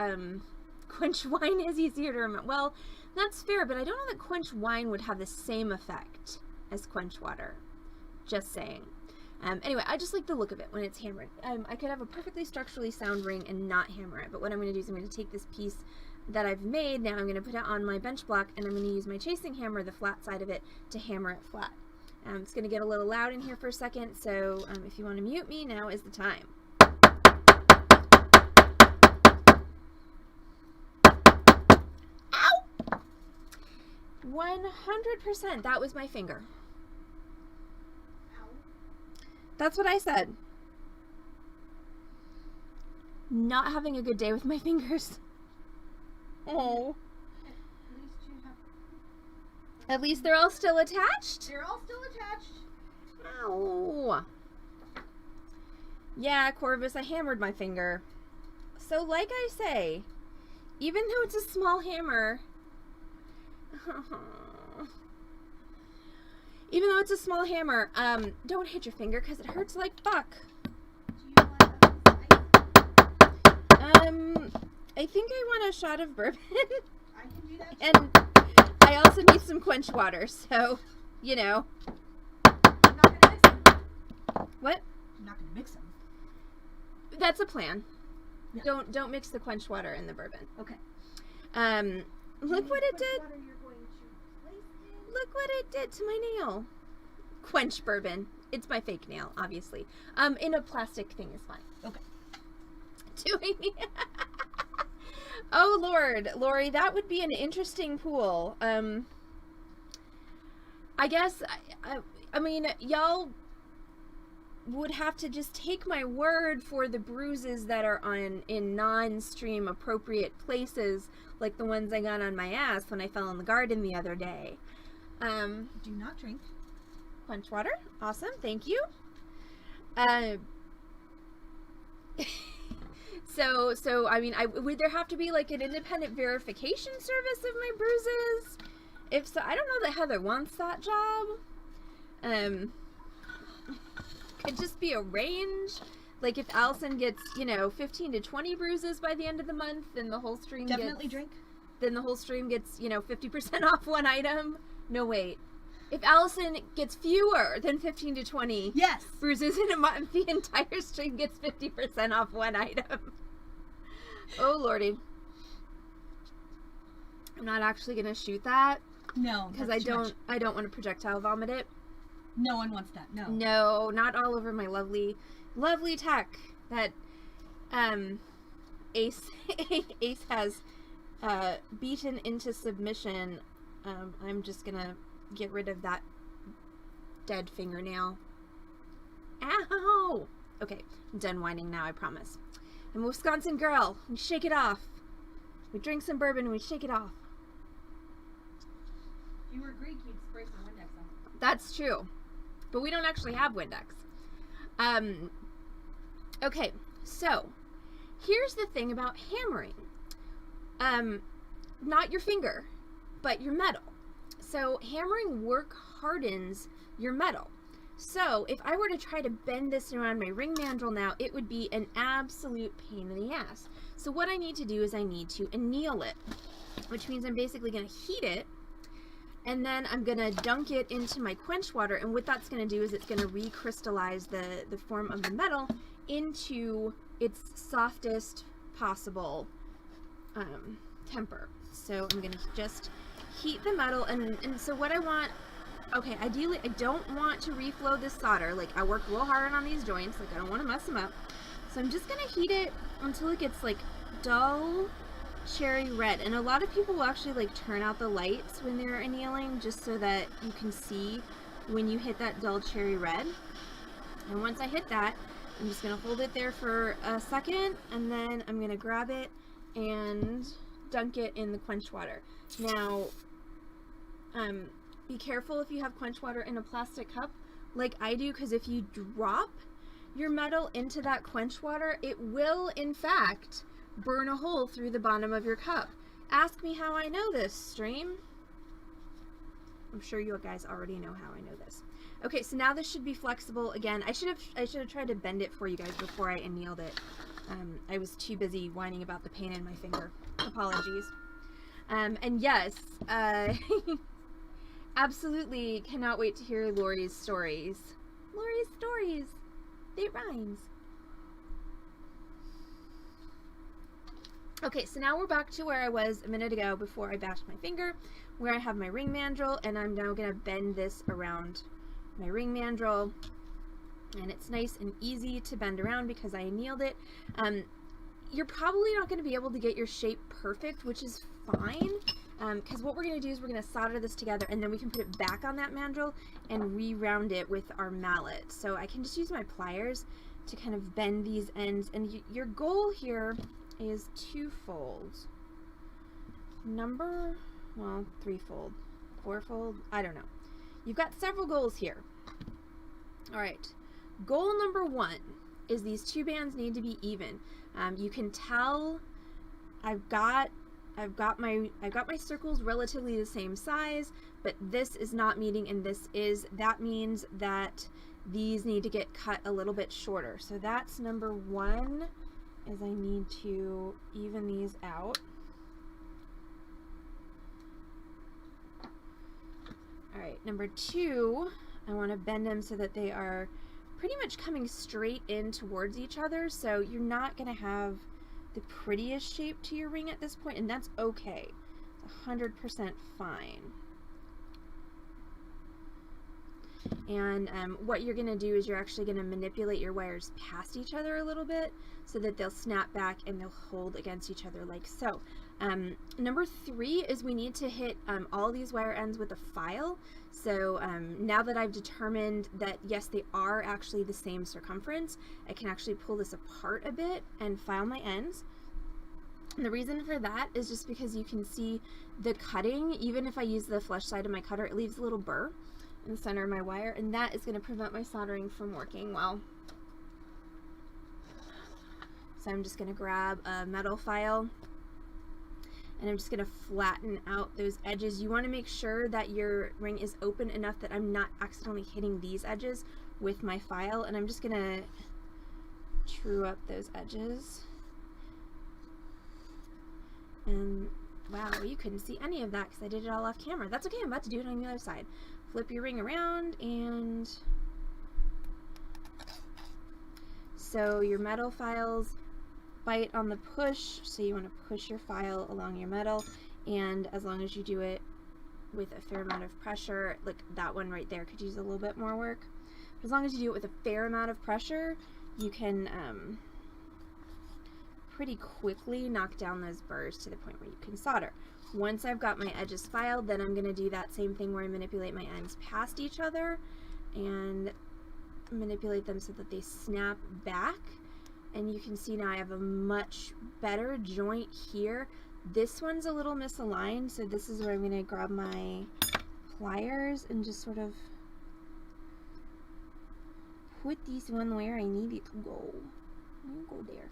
quench wine is easier to remember. Well, that's fair, but I don't know that quench wine would have the same effect as quench water. Just saying. Anyway, I just like the look of it when it's hammered. I could have a perfectly structurally sound ring and not hammer it, but what I'm going to do is I'm going to take this piece that I've made, now I'm going to put it on my bench block, and I'm going to use my chasing hammer, the flat side of it, to hammer it flat. It's going to get a little loud in here for a second, so if you want to mute me, now is the time. Ow! 100%, that was my finger. Ow. That's what I said. Not having a good day with my fingers. Oh. At least you have. At least they're all still attached? They're all still attached. Ow. Yeah, Corvus, I hammered my finger. So like I say, even though it's a small hammer, don't hit your finger because it hurts like fuck. Do you want a piece of ice? I think I want a shot of bourbon. I can do that too. And I also need some quench water, so, you know. I'm not gonna mix them. What? I'm not gonna mix them. That's a plan. Yeah. Don't mix the quench water in the bourbon. Okay. Look what it did. What are you going to place in? Look what it did to my nail. Quench bourbon. It's my fake nail, obviously. In a plastic thing is fine. Okay. Doing Oh Lord, Lori, that would be an interesting pool. I guess I mean, y'all would have to just take my word for the bruises that are in non-stream appropriate places, like the ones I got on my ass when I fell in the garden the other day. Do not drink. Quench water. Awesome. Thank you. So I mean, would there have to be like an independent verification service of my bruises? If so, I don't know that Heather wants that job. Could just be a range. Like if Allison gets, 15 to 20 bruises by the end of the month, then the whole stream Definitely drink. Then the whole stream gets, 50% off one item. No, wait. If Allison gets fewer than 15 to 20 Yes. bruises in a month, the entire stream gets 50% off one item. Oh lordy. I'm not actually gonna shoot that No, because that's too much. I don't want to projectile vomit it. No one wants that. No. No, not all over my lovely, lovely tech that Ace Ace has beaten into submission. I'm just gonna get rid of that dead fingernail. Ow! Okay, I'm done whining now, I promise. I'm a Wisconsin girl. We shake it off. We drink some bourbon and we shake it off. If you were Greek, you'd spray some Windex on it. That's true. But we don't actually have Windex. Okay, so here's the thing about hammering. Not your finger, but your metal. So hammering work hardens your metal. So if I were to try to bend this around my ring mandrel now, it would be an absolute pain in the ass. So what I need to do is I need to anneal it, which means I'm basically going to heat it, and then I'm going to dunk it into my quench water, and what that's going to do is it's going to recrystallize the form of the metal into its softest possible temper. So I'm going to just heat the metal, and so what I want, okay, ideally I don't want to reflow this solder. Like, I worked real hard on these joints, like I don't want to mess them up. So I'm just going to heat it until it gets like dull cherry red. And a lot of people will actually like turn out the lights when they're annealing just so that you can see when you hit that dull cherry red. And once I hit that, I'm just going to hold it there for a second, and then I'm going to grab it and dunk it in the quench water. Now, be careful if you have quench water in a plastic cup like I do, because if you drop your metal into that quench water, it will in fact burn a hole through the bottom of your cup. Ask me how I know this, stream. I'm sure you guys already know how I know this. Okay, so now this should be flexible again. I should have tried to bend it for you guys before I annealed it. I was too busy whining about the pain in my finger. Apologies. And yes, absolutely cannot wait to hear Lori's stories. Lori's stories. It rhymes. Okay, so now we're back to where I was a minute ago before I bashed my finger, where I have my ring mandrel, and I'm now going to bend this around my ring mandrel, and it's nice and easy to bend around because I annealed it. You're probably not going to be able to get your shape perfect, which is fine, because what we're going to do is we're going to solder this together, and then we can put it back on that mandrel and re-round it with our mallet. So I can just use my pliers to kind of bend these ends, and your goal here is twofold. Threefold, fourfold, I don't know. You've got several goals here. All right, goal number one is these two bands need to be even. You can tell I've got my circles relatively the same size, but this is not meeting and this is. That means that these need to get cut a little bit shorter. So that's number one, is I need to even these out. All right, number two, I want to bend them so that they are pretty much coming straight in towards each other, so you're not going to have the prettiest shape to your ring at this point, and that's okay. It's 100% fine. And what you're going to do is you're actually going to manipulate your wires past each other a little bit so that they'll snap back and they'll hold against each other like so. Number three is we need to hit all these wire ends with a file. So now that I've determined that yes, they are actually the same circumference, I can actually pull this apart a bit and file my ends. And the reason for that is just because you can see the cutting. Even if I use the flush side of my cutter, it leaves a little burr in the center of my wire, and that is going to prevent my soldering from working well. So I'm just going to grab a metal file and I'm just going to flatten out those edges. You want to make sure that your ring is open enough that I'm not accidentally hitting these edges with my file, and I'm just going to true up those edges. And wow, you couldn't see any of that because I did it all off camera. That's okay, I'm about to do it on the other side. Flip your ring around, and so your metal files bite on the push, so you want to push your file along your metal, and as long as you do it with a fair amount of pressure, like that one right there could use a little bit more work. But as long as you do it with a fair amount of pressure, you can pretty quickly knock down those burrs to the point where you can solder. Once I've got my edges filed, then I'm going to do that same thing where I manipulate my ends past each other and manipulate them so that they snap back. And you can see now I have a much better joint here. This one's a little misaligned, so this is where I'm going to grab my pliers and just sort of put this one where I need it to go. Go there.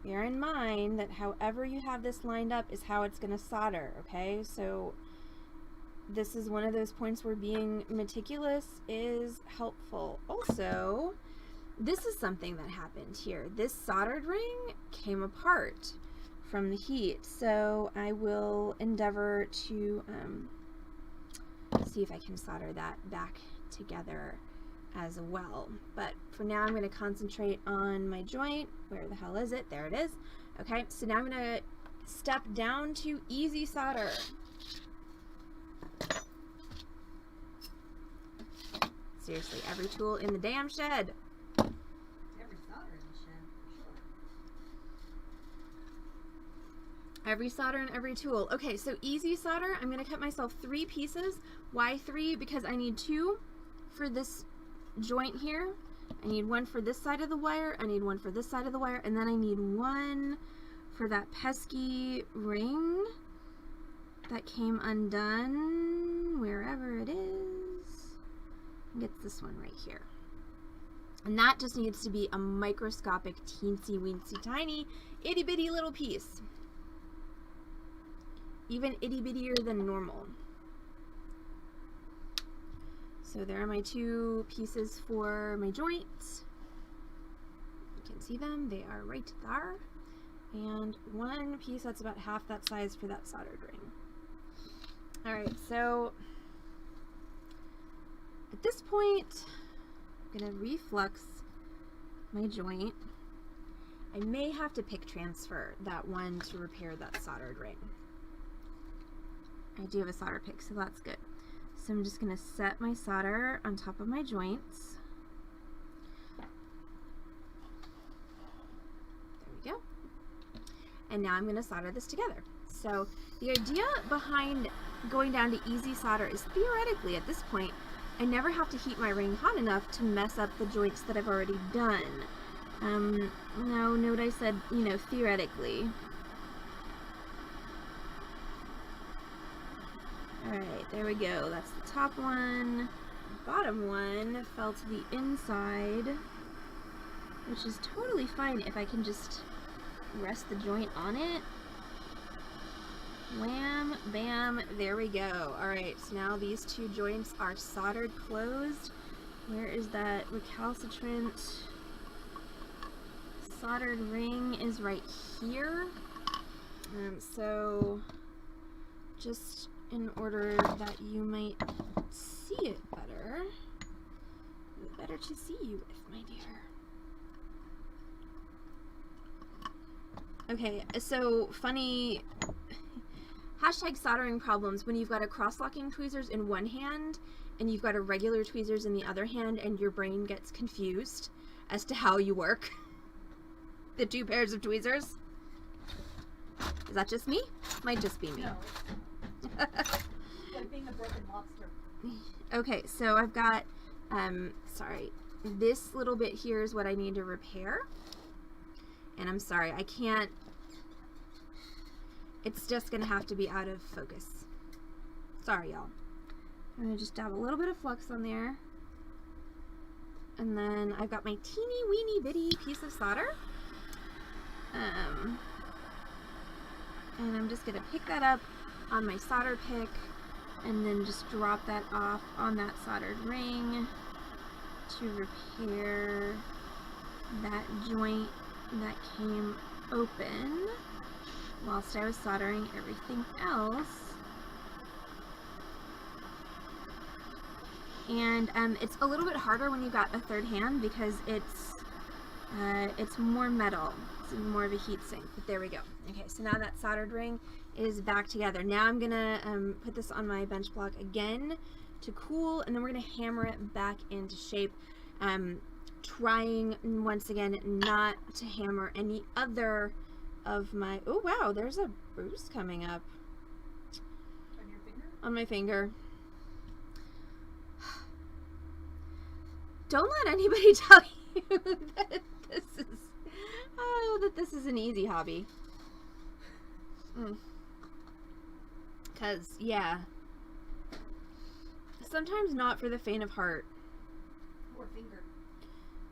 Bear in mind that however you have this lined up is how it's going to solder, okay? So this is one of those points where being meticulous is helpful. Also, this is something that happened here. This soldered ring came apart from the heat, so I will endeavor to see if I can solder that back together as well. But for now, I'm going to concentrate on my joint. Where the hell is it? There it is. Okay, so now I'm going to step down to easy solder. Seriously, every tool in the damn shed. Every solder in the shed, for sure. Every solder and every tool. Okay, so easy solder, I'm going to cut myself 3 pieces. Why 3? Because I need 2 for this joint here. I need 1 for this side of the wire. I need 1 for this side of the wire. And then I need 1 for that pesky ring that came undone wherever it is. Gets this one right here. And that just needs to be a microscopic, teensy weensy tiny itty bitty little piece. Even itty bittier than normal. So there are my 2 pieces for my joints. You can see them, they are right there. And 1 piece that's about half that size for that soldered ring. Alright, so at this point, I'm going to reflux my joint. I may have to pick transfer that one to repair that soldered ring. I do have a solder pick, so that's good. So I'm just going to set my solder on top of my joints. There we go. And now I'm going to solder this together. So the idea behind going down to easy solder is theoretically at this point, I never have to heat my ring hot enough to mess up the joints that I've already done. Now note I said, you know, theoretically. Alright, there we go. That's the top one. The bottom one fell to the inside, which is totally fine if I can just rest the joint on it. Wham, bam, there we go. Alright, so now these 2 joints are soldered closed. Where is that recalcitrant soldered ring? Is right here. So just in order that you might see it better, better to see you with, my dear. Okay, so funny hashtag soldering problems when you've got a cross-locking tweezers in one hand and you've got a regular tweezers in the other hand and your brain gets confused as to how you work the 2 pairs of tweezers. Is that just me? Might just be me. No. Like being a broken lobster. Okay, so I've got, sorry, this little bit here is what I need to repair. And I'm sorry, I can't, it's just going to have to be out of focus. Sorry, y'all. I'm going to just dab a little bit of flux on there. And then I've got my teeny weeny bitty piece of solder. And I'm just going to pick that up on my solder pick and then just drop that off on that soldered ring to repair that joint that came open whilst I was soldering everything else. And it's a little bit harder when you've got a third hand because it's more metal. It's more of a heat sink, but there we go. Okay, so now that soldered ring is back together. Now I'm gonna put this on my bench block again to cool, and then we're gonna hammer it back into shape. Trying once again not to hammer any other of my, oh wow, there's a bruise coming up On your finger? on my finger. Don't let anybody tell you that this is an easy hobby. Cause yeah, sometimes not for the faint of heart. Or finger.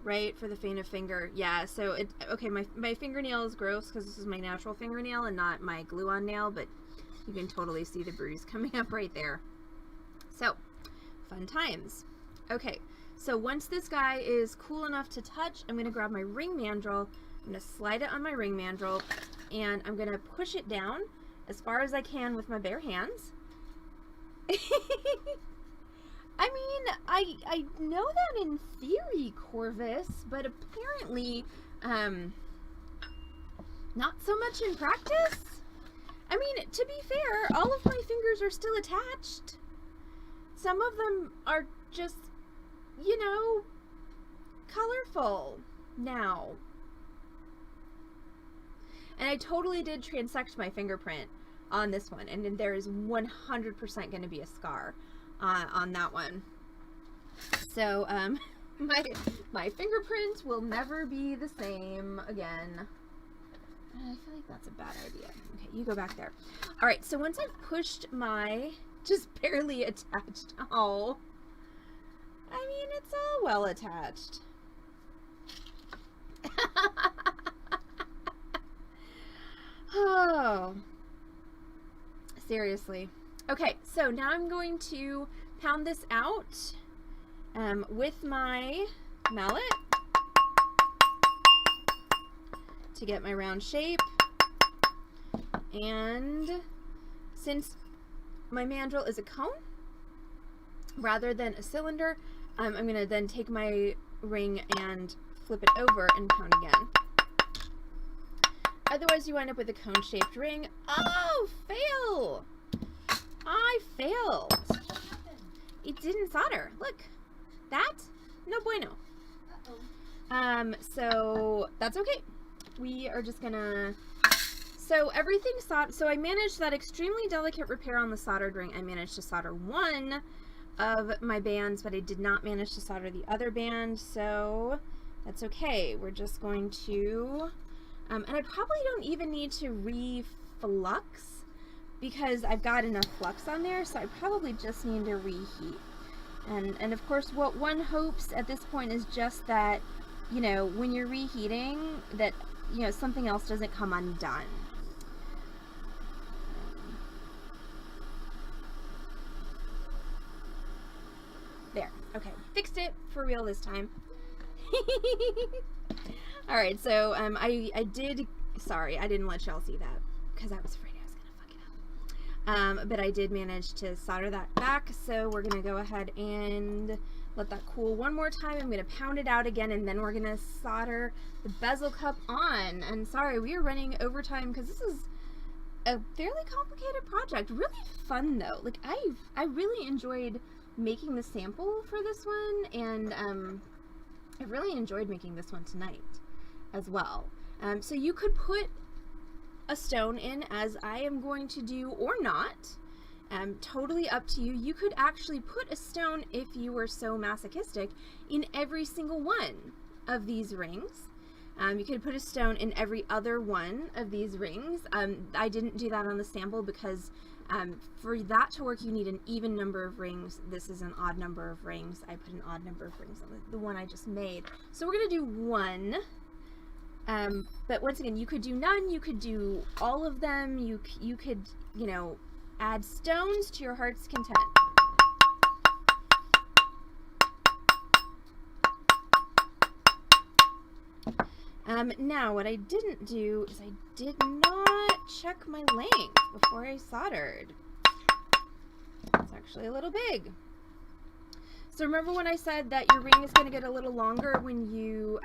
Right, for the faint of finger. Yeah, so okay, my fingernail is gross because this is my natural fingernail and not my glue-on nail, but you can totally see the bruise coming up right there. So, fun times. Okay, so once this guy is cool enough to touch, I'm going to grab my ring mandrel, I'm going to slide it on my ring mandrel, and I'm going to push it down as far as I can with my bare hands. I mean, I know that in theory, Corvus, but apparently, not so much in practice. I mean, to be fair, all of my fingers are still attached. Some of them are just, you know, colorful now. And I totally did transect my fingerprint on this one, and there is 100% going to be a scar on that one. So my fingerprint will never be the same again. I feel like that's a bad idea. Okay, you go back there. All right, so once I've pushed my just barely attached, oh, I mean, it's all well attached. Oh, seriously. Okay, so now I'm going to pound this out with my mallet to get my round shape. And since my mandrel is a cone rather than a cylinder, I'm going to then take my ring and flip it over and pound again. Otherwise, you wind up with a cone-shaped ring. Oh, fail! I failed. What happened? It didn't solder. Look, that? No bueno. Uh-oh. So that's okay. We are just gonna, so everything soldered. So I managed that extremely delicate repair on the soldered ring. I managed to solder one of my bands, but I did not manage to solder the other band, so that's okay. We're just going to, and I probably don't even need to reflux because I've got enough flux on there, so I probably just need to reheat. And of course, what one hopes at this point is just that, you know, when you're reheating, that, you know, something else doesn't come undone. There. Okay. Fixed it for real this time. All right. So I did. Sorry, I didn't let y'all see that because I was afraid I was gonna fuck it up. But I did manage to solder that back. So we're gonna go ahead and let that cool one more time. I'm gonna pound it out again, and then we're gonna solder the bezel cup on. And sorry, we are running overtime because this is a fairly complicated project. Really fun though. Like I really enjoyed making the sample for this one, and I really enjoyed making this one tonight as well. So you could put a stone in, as I am going to do, or not. Totally up to you. You could actually put a stone, if you were so masochistic, in every single one of these rings. You could put a stone in every other one of these rings. I didn't do that on the sample because for that to work, you need an even number of rings. This is an odd number of rings. I put an odd number of rings on the one I just made. So we're going to do one. But once again, you could do none. You could do all of them. You could, you know, add stones to your heart's content. Now, what I didn't do is I did not check my length before I soldered. It's actually a little big. So remember when I said that your ring is going to get a little longer when you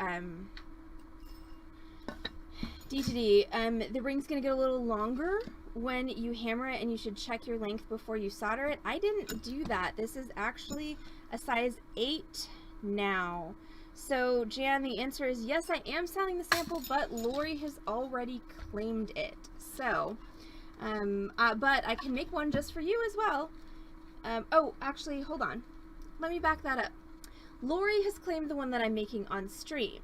D to D. The ring's gonna get a little longer when you hammer it, and you should check your length before you solder it. I didn't do that. This is actually a size 8 now. So Jan, the answer is yes, I am selling the sample, but Lori has already claimed it. So, but I can make one just for you as well. Oh, actually, hold on. Let me back that up. Lori has claimed the one that I'm making on stream,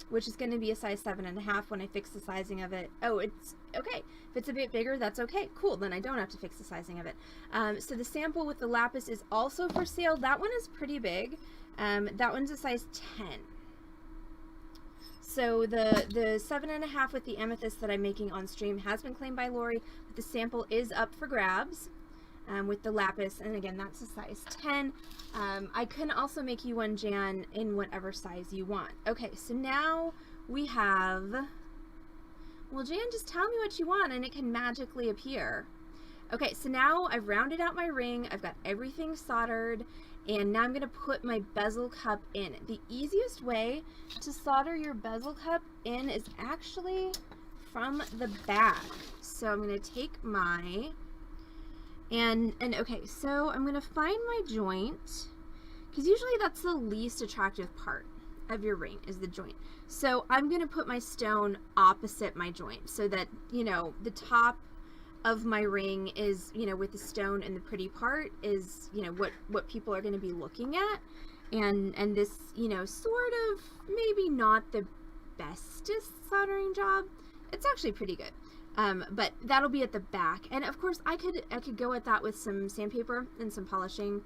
which is going to be a size 7.5 when I fix the sizing of it. Oh, it's okay. If it's a bit bigger, that's okay. Cool, then I don't have to fix the sizing of it. So the sample with the lapis is also for sale. That one is pretty big. That one's a size 10. So the 7.5 with the amethyst that I'm making on stream has been claimed by Lori, but the sample is up for grabs with the lapis, and again, that's a size 10. I can also make you one, Jan, in whatever size you want. Okay, so now we have, well, Jan, just tell me what you want and it can magically appear. Okay, so now I've rounded out my ring, I've got everything soldered, and now I'm going to put my bezel cup in. The easiest way to solder your bezel cup in is actually from the back. So I'm going to take my, and okay, so I'm going to find my joint, because usually that's the least attractive part of your ring is the joint. So I'm going to put my stone opposite my joint so that, you know, the top of my ring is, you know, with the stone, and the pretty part is, you know, what people are going to be looking at. And this, you know, sort of maybe not the bestest soldering job. It's actually pretty good. But that'll be at the back. And of course I could go at that with some sandpaper and some polishing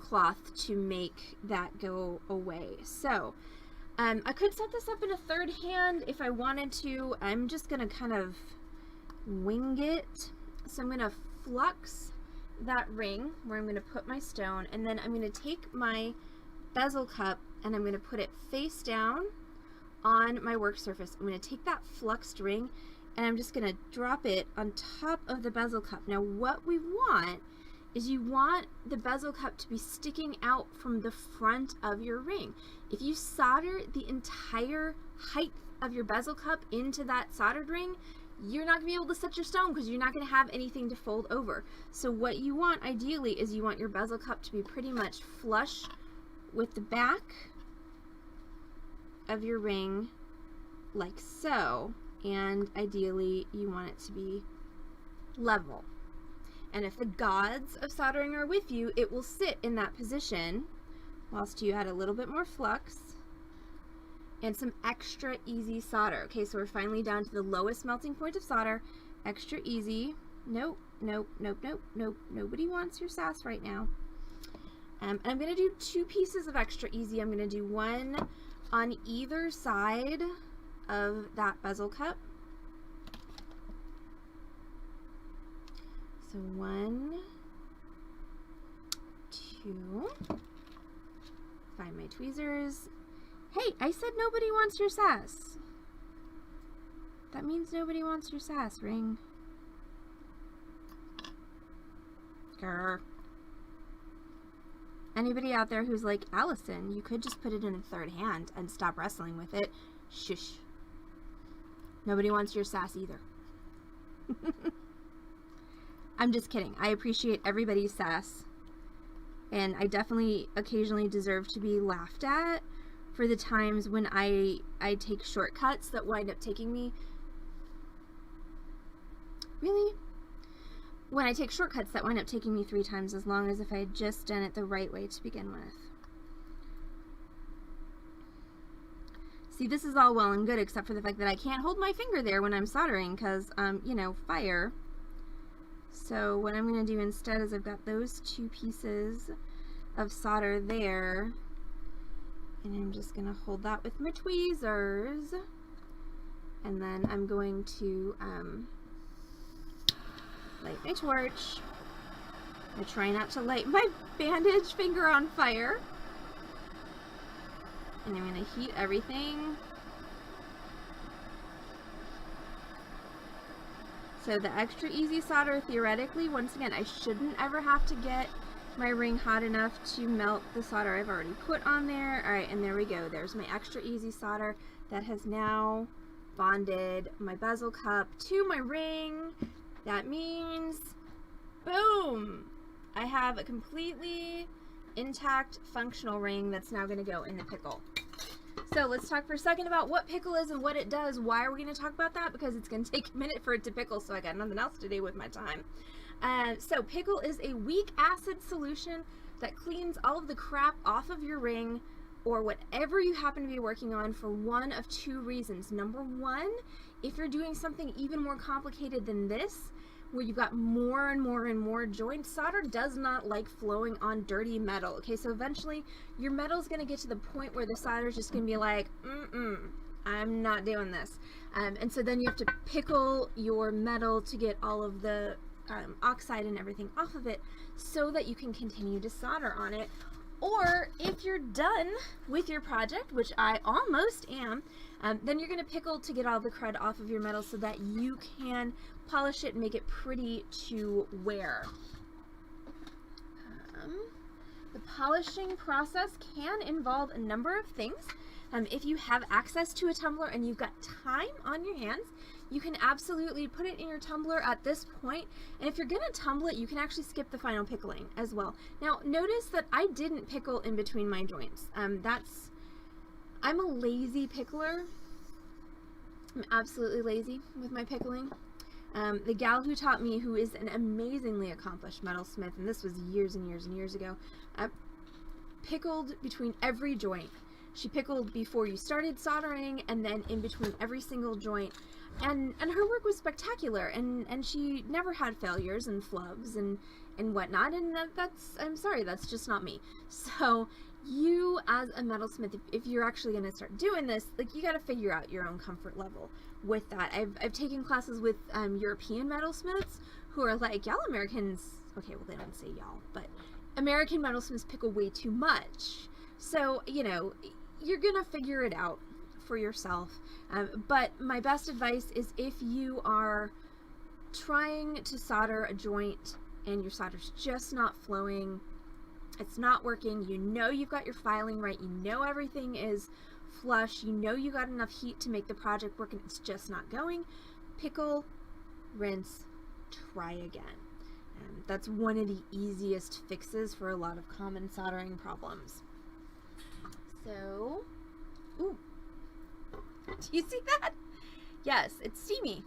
cloth to make that go away. So I could set this up in a third hand if I wanted to. I'm just going to kind of wing it. So I'm going to flux that ring where I'm going to put my stone, and then I'm going to take my bezel cup and I'm going to put it face down on my work surface. I'm going to take that fluxed ring and I'm just going to drop it on top of the bezel cup. Now what we want is you want the bezel cup to be sticking out from the front of your ring. If you solder the entire height of your bezel cup into that soldered ring, you're not going to be able to set your stone because you're not going to have anything to fold over. So what you want ideally is you want your bezel cup to be pretty much flush with the back of your ring, like so, and ideally you want it to be level. And if the gods of soldering are with you, it will sit in that position whilst you add a little bit more flux and some extra easy solder. Okay, so we're finally down to the lowest melting point of solder. Extra easy. Nope, nope, nope, nope, nope. Nobody wants your sass right now. And I'm going to do 2 pieces of extra easy. I'm going to do one on either side of that bezel cup. So 1, 2. Find my tweezers. Hey, I said nobody wants your sass. That means nobody wants your sass, ring. Grr. Anybody out there who's like, Allison, you could just put it in a third hand and stop wrestling with it. Shush. Nobody wants your sass either. I'm just kidding. I appreciate everybody's sass. And I definitely occasionally deserve to be laughed at for the times when I take shortcuts that wind up taking me... Really? When I take shortcuts that wind up taking me 3 times as long as if I had just done it the right way to begin with. See, this is all well and good except for the fact that I can't hold my finger there when I'm soldering because, you know, fire. So what I'm going to do instead is I've got those 2 pieces of solder there. And I'm just going to hold that with my tweezers. And then I'm going to light my torch. I try not to light my bandage finger on fire. And I'm going to heat everything. So the extra easy solder, theoretically, once again, I shouldn't ever have to get my ring hot enough to melt the solder I've already put on there. Alright, and there we go. There's my extra easy solder that has now bonded my bezel cup to my ring. That means, boom, I have a completely intact functional ring that's now going to go in the pickle. So let's talk for a second about what pickle is and what it does. Why are we going to talk about that? Because it's going to take a minute for it to pickle, so I got nothing else to do with my time. So pickle is a weak acid solution that cleans all of the crap off of your ring or whatever you happen to be working on for one of two reasons. Number one, if you're doing something even more complicated than this, where you've got more and more and more joints, solder does not like flowing on dirty metal. Okay, so eventually your metal's going to get to the point where the solder is just going to be like, I'm not doing this. And so then you have to pickle your metal to get all of the oxide and everything off of it so that you can continue to solder on it. Or if you're done with your project, which I almost am, then you're going to pickle to get all the crud off of your metal so that you can polish it and make it pretty to wear. The polishing process can involve a number of things. If you have access to a tumbler and you've got time on your hands, you can absolutely put it in your tumbler at this point, and if you're going to tumble it, you can actually skip the final pickling as well. Now, notice that I didn't pickle in between my joints. I'm a lazy pickler. I'm absolutely lazy with my pickling. The gal who taught me, who is an amazingly accomplished metalsmith, and this was years and years and years ago, pickled between every joint. She pickled before you started soldering and then in between every single joint. And her work was spectacular, and she never had failures and flubs and whatnot, and I'm sorry, that's just not me. So you as a metalsmith, if you're actually going to start doing this, like, you got to figure out your own comfort level with that. I've taken classes with European metalsmiths who are like, y'all Americans, okay, well, they don't say y'all, but American metalsmiths pickle way too much. So, you know, you're going to figure it out for yourself. But my best advice is, if you are trying to solder a joint and your solder's just not flowing, it's not working, you know you've got your filing right, you know everything is flush, you know you got enough heat to make the project work and it's just not going, pickle, rinse, try again. That's one of the easiest fixes for a lot of common soldering problems. So, ooh. Do you see that? Yes, it's steamy.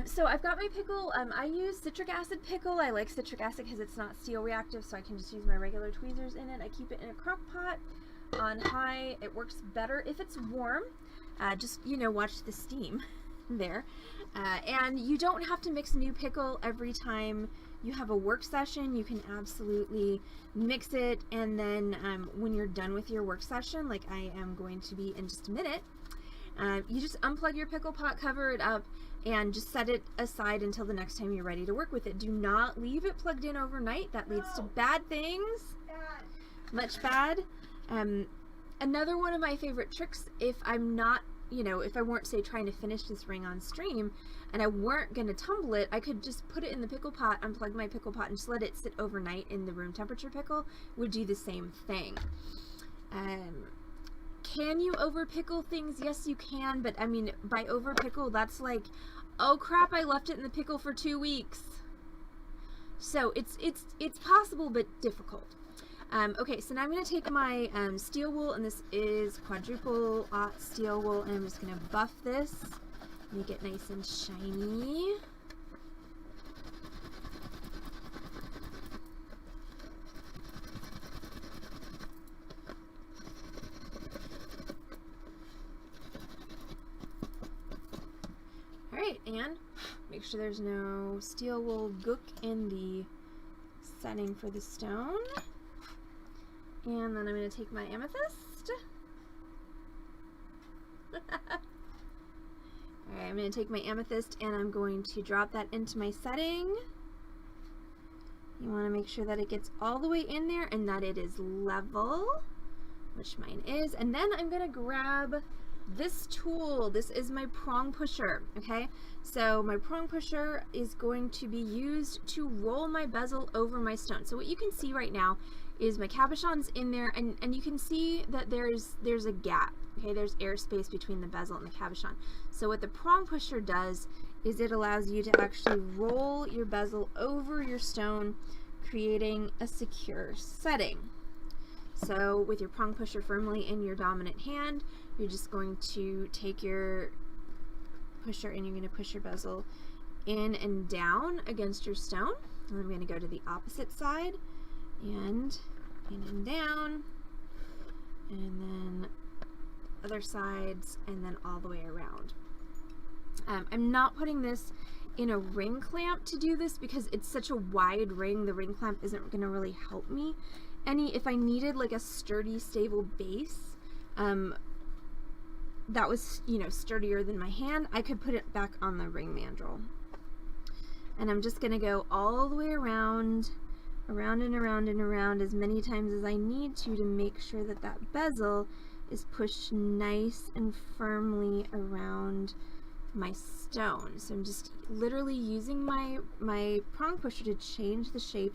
So I've got my pickle. I use citric acid pickle. I like citric acid because it's not steel reactive, so I can just use my regular tweezers in it. I keep it in a crock pot on high. It works better if it's warm. Just, you know, watch the steam there. And you don't have to mix new pickle every time you have a work session. You can absolutely mix it, and then when you're done with your work session, like I am going to be in just a minute, you just unplug your pickle pot, cover it up, and just set it aside until the next time you're ready to work with it. Do not leave it plugged in overnight. That leads to bad things. Much bad. Another one of my favorite tricks, if I'm not, you know, if I weren't, say, trying to finish this ring on stream and I weren't going to tumble it, I could just put it in the pickle pot, unplug my pickle pot, and just let it sit overnight in the room temperature pickle. Would do the same thing. Can you over pickle things? Yes, you can, but I mean, by over pickle, that's like, oh crap, I left it in the pickle for 2 weeks. So it's possible, but difficult. Okay, so now I'm going to take my steel wool, and this is quadruple aught steel wool, and I'm just going to buff this, make it nice and shiny. Alright, and make sure there's no steel wool gook in the setting for the stone. And then I'm going to take my amethyst. Alright, I'm going to take my amethyst and I'm going to drop that into my setting. You want to make sure that it gets all the way in there and that it is level, which mine is. And then I'm going to grab this tool, this is my prong pusher, okay? So my prong pusher is going to be used to roll my bezel over my stone. So what you can see right now is my cabochon's in there, and you can see that there's a gap, okay? There's airspace between the bezel and the cabochon. So what the prong pusher does is it allows you to actually roll your bezel over your stone, creating a secure setting. So with your prong pusher firmly in your dominant hand, you're just going to take your pusher and you're going to push your bezel in and down against your stone. And I'm going to go to the opposite side and in and down, and then other sides, and then all the way around. I'm not putting this in a ring clamp to do this because it's such a wide ring. The ring clamp isn't going to really help me any. If I needed like a sturdy, stable base that was, you know, sturdier than my hand, I could put it back on the ring mandrel. And I'm just going to go all the way around and around and around as many times as I need to make sure that that bezel is pushed nice and firmly around my stone. So I'm just literally using my prong pusher to change the shape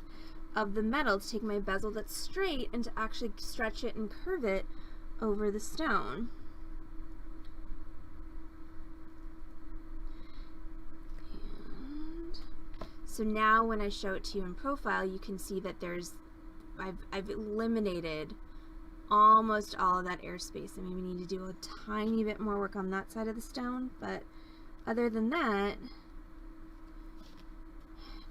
of the metal, to take my bezel that's straight and to actually stretch it and curve it over the stone. And so now when I show it to you in profile, you can see that I've eliminated almost all of that airspace. I mean, we need to do a tiny bit more work on that side of the stone, but other than that,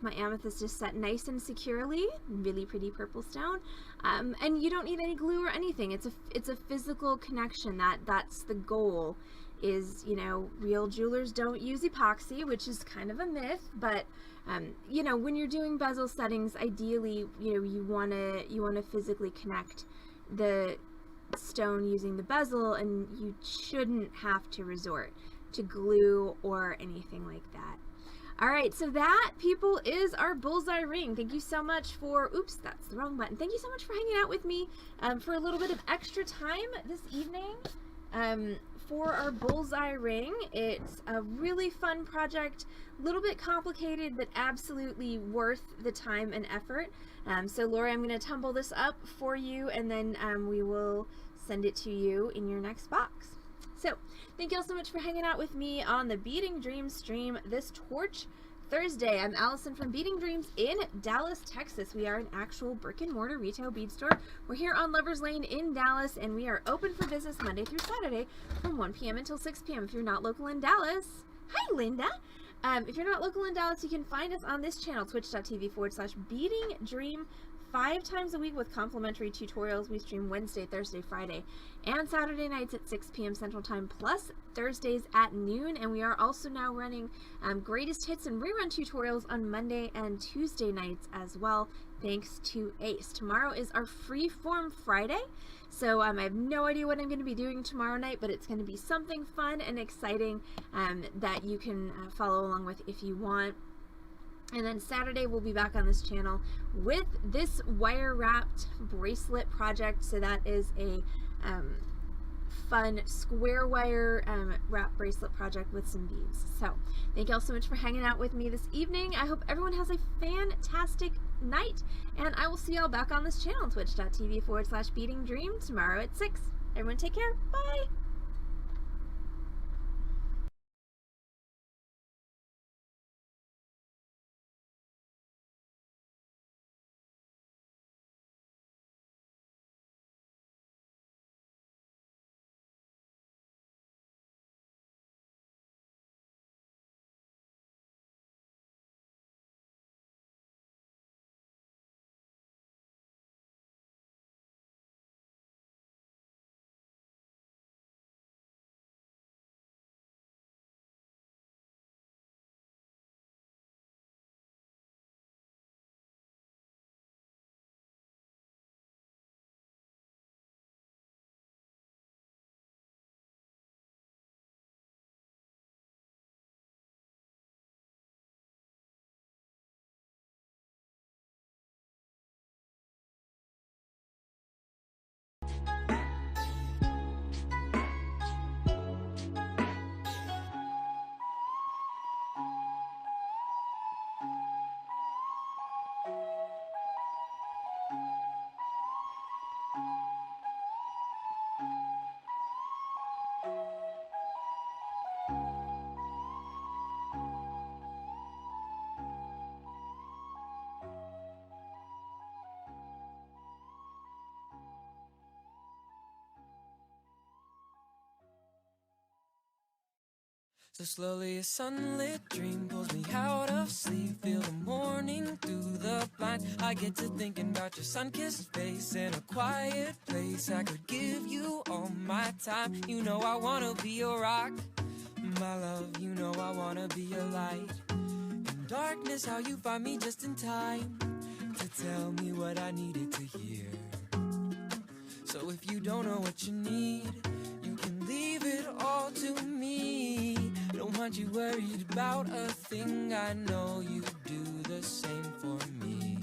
my amethyst is set nice and securely. Really pretty purple stone, and you don't need any glue or anything. It's a physical connection. That's the goal. Is, you know, real jewelers don't use epoxy, which is kind of a myth, but you know, when you're doing bezel settings, ideally, you know, you wanna physically connect the stone using the bezel, and you shouldn't have to resort to glue or anything like that. All right, so that, people, is our bullseye ring. Thank you so much for, oops, that's the wrong button. Thank you so much for hanging out with me for a little bit of extra time this evening for our bullseye ring. It's a really fun project, a little bit complicated, but absolutely worth the time and effort. So Lori, I'm going to tumble this up for you, and then we will send it to you in your next box. So thank you all so much for hanging out with me on the Beading Dreams stream this Torch Thursday. I'm Allison from Beading Dreams in Dallas, Texas. We are an actual brick and mortar retail bead store. We're here on Lovers Lane in Dallas, and we are open for business Monday through Saturday from 1 p.m. until 6 p.m. If you're not local in Dallas, hi Linda. If you're not local in Dallas, you can find us on this channel, twitch.tv/Beading Dream, 5 times a week with complimentary tutorials. We stream Wednesday, Thursday, Friday, and Saturday nights at 6 p.m. Central Time, plus Thursdays at noon. And we are also now running greatest hits and rerun tutorials on Monday and Tuesday nights as well, thanks to Ace. Tomorrow is our Freeform Friday, so I have no idea what I'm going to be doing tomorrow night, but it's going to be something fun and exciting that you can follow along with if you want. And then Saturday we'll be back on this channel with this wire wrapped bracelet project. So that is a fun square wire wrap bracelet project with some beads. So thank you all so much for hanging out with me this evening. I hope everyone has a fantastic night, and I will see y'all back on this channel, twitch.tv/Beading Dream, tomorrow at 6. Everyone take care. Bye. So slowly a sunlit dream pulls me out of sleep. Feel the morning through the blinds. I get to thinking about your sun-kissed face in a quiet place. I could give you all my time. You know I wanna be your rock, my love. You know I wanna be your light. In darkness, how you find me just in time to tell me what I needed to hear. So if you don't know what you need, you can leave it all to me. Don't want you worried about a thing. I know you do the same for me.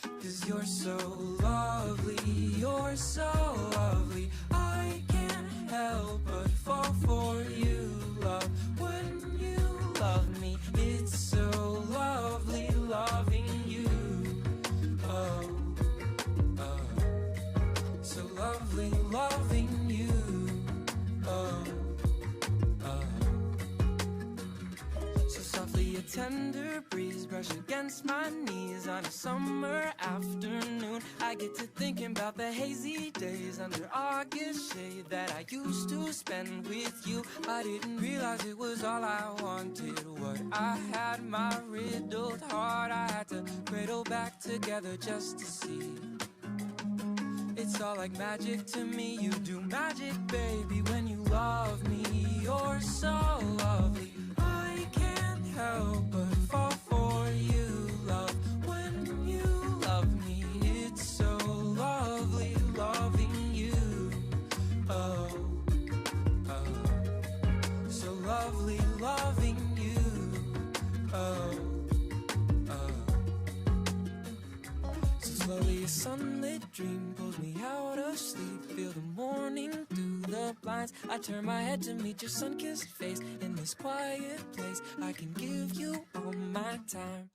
'Cause you're so lovely, you're so lovely. I can't help but fall for you, love. When you love me, it's so lovely loving you. Oh, oh, so lovely loving you. Oh, oh. So softly a tender breeze brush against my knees on a summer afternoon. I get to thinking about the hazy days under August shade that I used to spend with you. I didn't realize it was all I wanted. What I had, my riddled heart, I had to cradle back together just to see. It's all like magic to me. You do magic, baby, when you love me. You're so lovely. I can't help but fall for you, love. When you love me, it's so lovely loving you. Oh, oh, so lovely loving you. Oh, oh. So slowly a sunlit dream pulls me out of sleep. Feel the morning through the blinds. I turn my head to meet your sun-kissed face. In this quiet place, I can give you all my time.